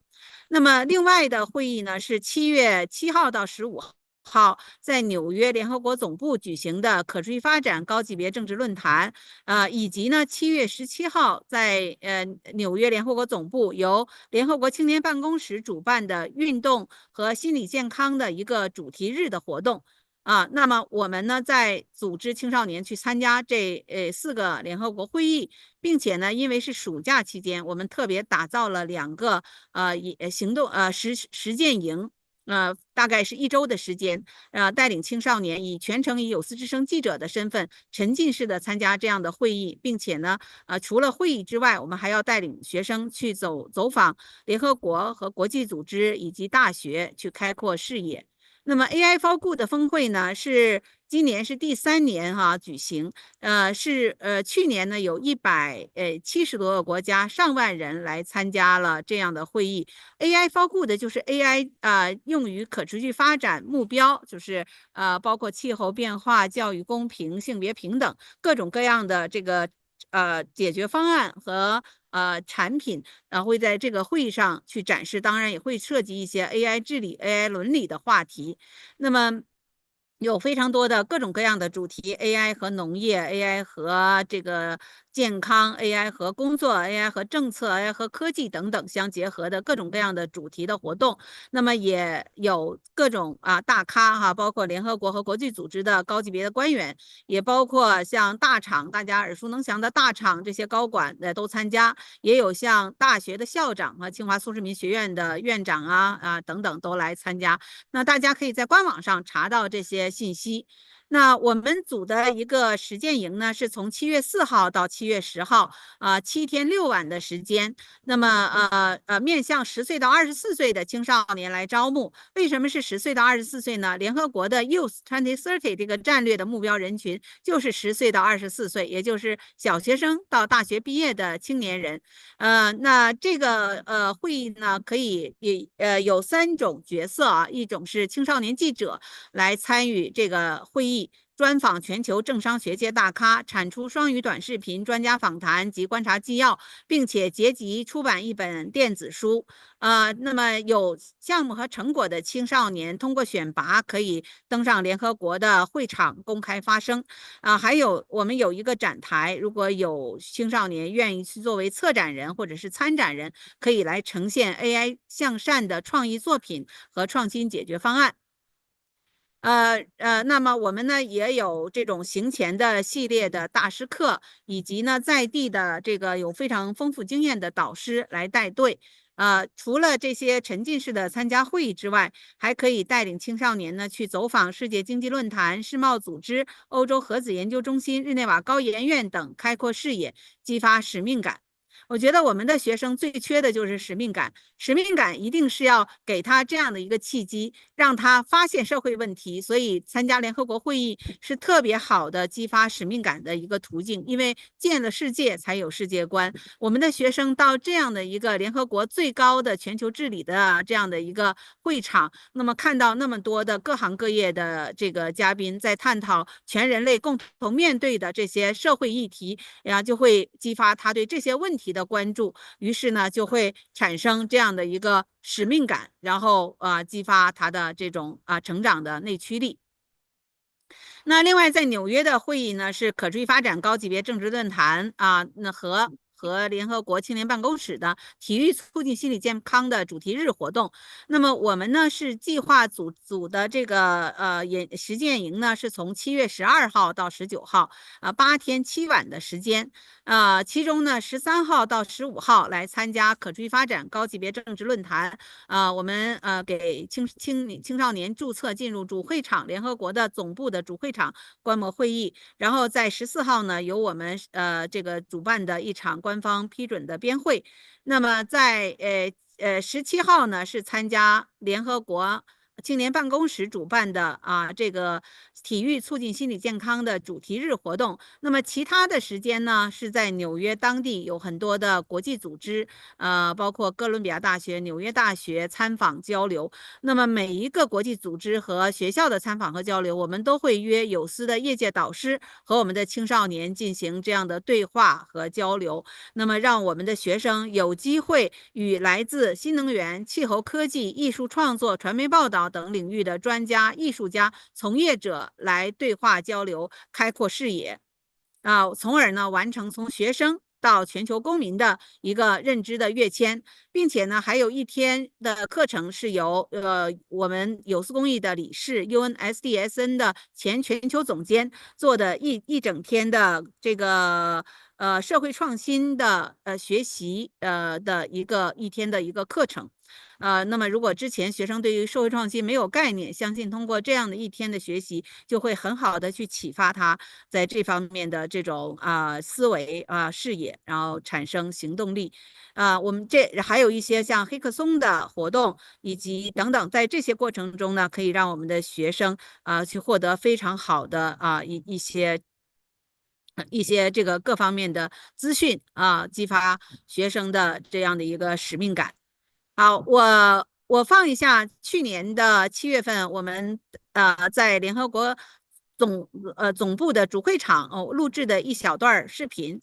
那么另外的会议呢是7月7号到15号在纽约联合国总部举行的可持续发展高级别政治论坛，以及呢7月17号在纽约联合国总部由联合国青年办公室主办的运动和心理健康的一个主题日的活动。那么我们呢在组织青少年去参加这4个联合国会议，并且呢因为是暑假期间，我们特别打造了2个行动实践营。大概是1周的时间，带领青少年全程以有思之声记者的身份，沉浸式的参加这样的会议，并且呢，除了会议之外，我们还要带领学生去走访联合国和国际组织以及大学，去开阔视野。那么 AI for Good 峰会呢，是今年是第3年举行，去年呢有170多个国家上万人来参加了这样的会议。AI for Good 就是 AI 用于可持续发展目标，就是包括气候变化、教育公平、性别平等各种各样的这个解决方案和产品会在这个会议上去展示，当然也会涉及一些 AI 治理、AI 伦理的话题。那么有非常多的各种各样的主题 ，AI 和农业 ，AI 和这个健康 ，AI 和工作 ，AI 和政策 ，AI 和科技等等相结合的各种各样的主题的活动。那么也有各种大咖包括联合国和国际组织的高级别的官员，也包括像大厂大家耳熟能详的大厂这些高管都参加，也有像大学的校长和清华苏世民学院的院长等等都来参加。那大家可以在官网上查到这些信息。那我们组的一个实践营呢，是从7月4号到7月10号，7天6晚的时间。那么面向10岁到24岁的青少年来招募。为什么是10岁到24岁呢？联合国的 Youth 2030这个战略的目标人群就是10岁到24岁，也就是小学生到大学毕业的青年人。那这个会议呢，可以有3种角色一种是青少年记者来参与这个会议，专访全球政商学界大咖，产出双语短视频、专家访谈及观察纪要，并且结集出版一本电子书。那么有项目和成果的青少年通过选拔可以登上联合国的会场公开发声。还有我们有一个展台，如果有青少年愿意去作为策展人或者是参展人，可以来呈现 AI 向善的创意作品和创新解决方案。那么我们呢也有这种行前的系列的大师课，以及呢在地的这个有非常丰富经验的导师来带队。除了这些沉浸式的参加会议之外，还可以带领青少年呢去走访世界经济论坛、世贸组织、欧洲核子研究中心、日内瓦高研院等，开阔视野，激发使命感。我觉得我们的学生最缺的就是使命感，使命感一定是要给他这样的一个契机，让他发现社会问题。所以参加联合国会议是特别好的激发使命感的一个途径，因为见了世界才有世界观。我们的学生到这样的一个联合国最高的全球治理的这样的一个会场，那么看到那么多的各行各业的这个嘉宾在探讨全人类共同面对的这些社会议题，就会激发他对这些问题的关注，于是呢就会产生这样的一个使命感，然后激发他的这种成长的内驱力。那另外在纽约的会议呢，是可持续发展高级别政治论坛啊，那和联合国青年办公室的体育促进心理健康的主题日活动。那么我们呢是计划组的这个实践营呢，是从7月12号到19号8天7晚的时间。其中呢13号到15号来参加可持续发展高级别政治论坛。我们给青少年注册进入主会场，联合国的总部的主会场观摩会议。然后在14号呢，由我们这个主办的一场官方批准的编会。那么在17号呢，是参加联合国青年办公室主办的这个体育促进心理健康的主题日活动。那么其他的时间呢，是在纽约当地有很多的国际组织，包括哥伦比亚大学、纽约大学参访交流。那么每一个国际组织和学校的参访和交流，我们都会约有司的业界导师和我们的青少年进行这样的对话和交流。那么让我们的学生有机会与来自新能源、气候科技、艺术创作、传媒报道等领域的专家、艺术家、从业者来对话交流，开阔视野，从而呢完成从学生到全球公民的一个认知的跃迁。并且呢还有1天的课程是由我们有司公益的理事 UNSDSN 的前全球总监做的一整天的这个社会创新的学习的一天的一个课程。那么如果之前学生对于社会创新没有概念，相信通过这样的1天的学习，就会很好的去启发他在这方面的这种思维视野，然后产生行动力。我们还有一些像黑客松的活动以及等等，在这些过程中呢，可以让我们的学生去获得非常好的一些这个各方面的资讯激发学生的这样的一个使命感。好，我放一下去年的7月份，我们在联合国总部的主会场录制的一小段视频。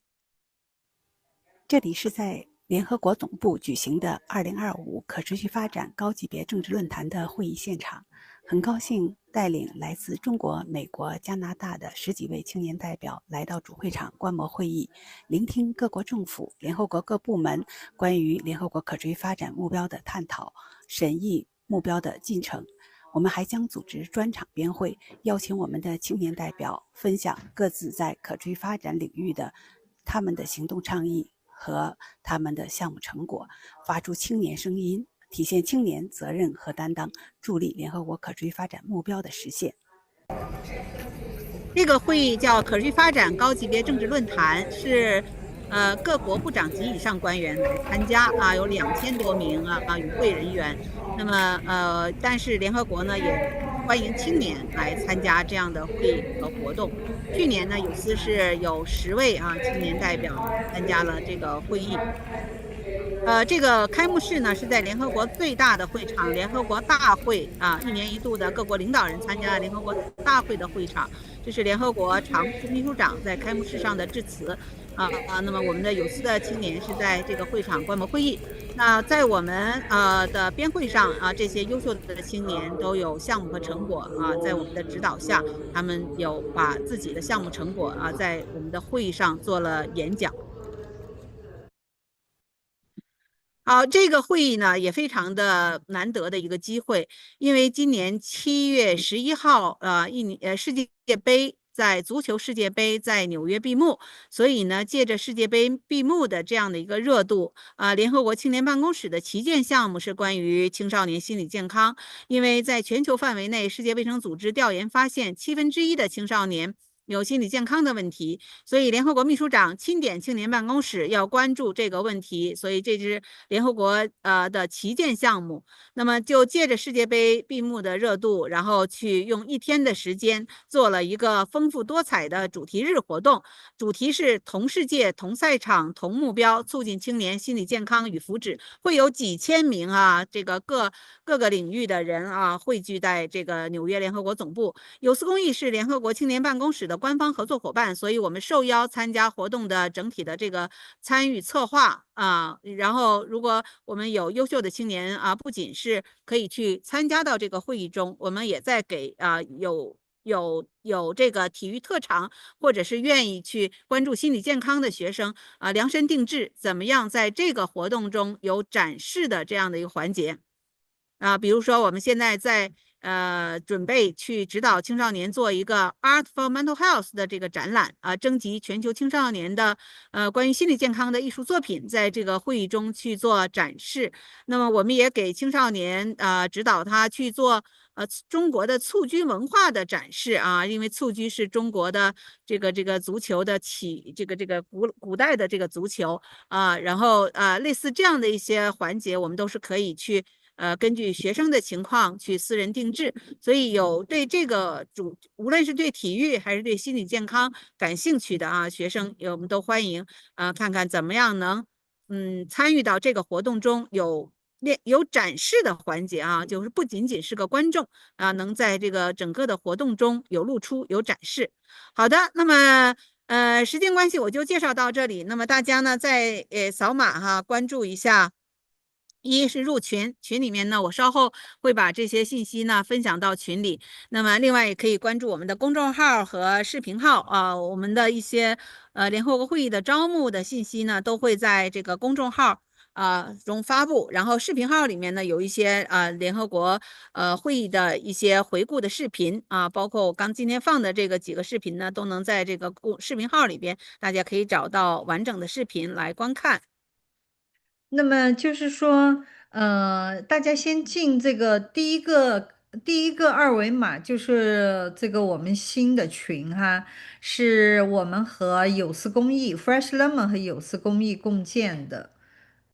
这里是在联合国总部举行的2025可持续发展高级别政治论坛的会议现场，很高兴带领来自中国、美国、加拿大的10几位青年代表来到主会场观摩会议，聆听各国政府、联合国各部门关于联合国可持续发展目标的探讨、审议目标的进程。我们还将组织专场编会，邀请我们的青年代表分享各自在可持续发展领域的他们的行动倡议和他们的项目成果，发出青年声音，体现青年责任和担当，助力联合国可持续发展目标的实现。这个会议叫可持续发展高级别政治论坛，是各国部长级以上官员来参加有2000多名与会人员。那么但是联合国呢也欢迎青年来参加这样的会议和活动。去年呢有司是有10位青年代表参加了这个会议。这个开幕式呢是在联合国最大的会场联合国大会1年1度的各国领导人参加联合国大会的会场。这是联合国常务秘书长在开幕式上的致辞。那么我们的有司的青年是在这个会场观摩会议。那在我们的编会上这些优秀的青年都有项目和成果在我们的指导下，他们有把自己的项目成果在我们的会议上做了演讲。好，这个会议呢也非常的难得的一个机会，因为今年7月11号世界杯在足球世界杯在纽约闭幕，所以呢借着世界杯闭幕的这样的一个热度联合国青年办公室的旗舰项目是关于青少年心理健康。因为在全球范围内，世界卫生组织调研发现1/7的青少年有心理健康的问题，所以联合国秘书长钦点青年办公室要关注这个问题，所以这是联合国的旗舰项目。那么就借着世界杯闭幕的热度，然后去用1天的时间做了一个丰富多彩的主题日活动，主题是同世界、同赛场、同目标，促进青年心理健康与福祉。会有几千名这个各个领域的人汇聚在这个纽约联合国总部。有司公益是联合国青年办公室的官方合作伙伴，所以我们受邀参加活动的整体的这个参与策划然后如果我们有优秀的青年不仅是可以去参加到这个会议中，我们也在给有有这个体育特长，或者是愿意去关注心理健康的学生量身定制，怎么样在这个活动中有展示的这样的一个环节比如说我们现在在准备去指导青少年做一个 Art for Mental Health 的这个展览征集全球青少年的关于心理健康的艺术作品，在这个会议中去做展示。那么我们也给青少年指导他去做中国的蹴鞠文化的展示因为蹴鞠是中国的这个足球的这个古代的这个足球然后类似这样的一些环节，我们都是可以去根据学生的情况去私人定制。所以有对这个无论是对体育还是对心理健康感兴趣的学生，我们都欢迎看看怎么样能参与到这个活动中，有展示的环节就是不仅仅是个观众能在这个整个的活动中有露出有展示。好的，那么时间关系我就介绍到这里。那么大家呢再扫码关注一下。一是入群里面呢，我稍后会把这些信息呢分享到群里。那么另外也可以关注我们的公众号和视频号我们的一些联合国会议的招募的信息呢都会在这个公众号中发布，然后视频号里面呢有一些联合国会议的一些回顾的视频包括我今天放的这个几个视频呢，都能在这个视频号里边，大家可以找到完整的视频来观看。那么就是说，大家先进这个第一个二维码，就是这个我们新的群是我们和有思公益 Fresh Lemon 和有思公益共建的。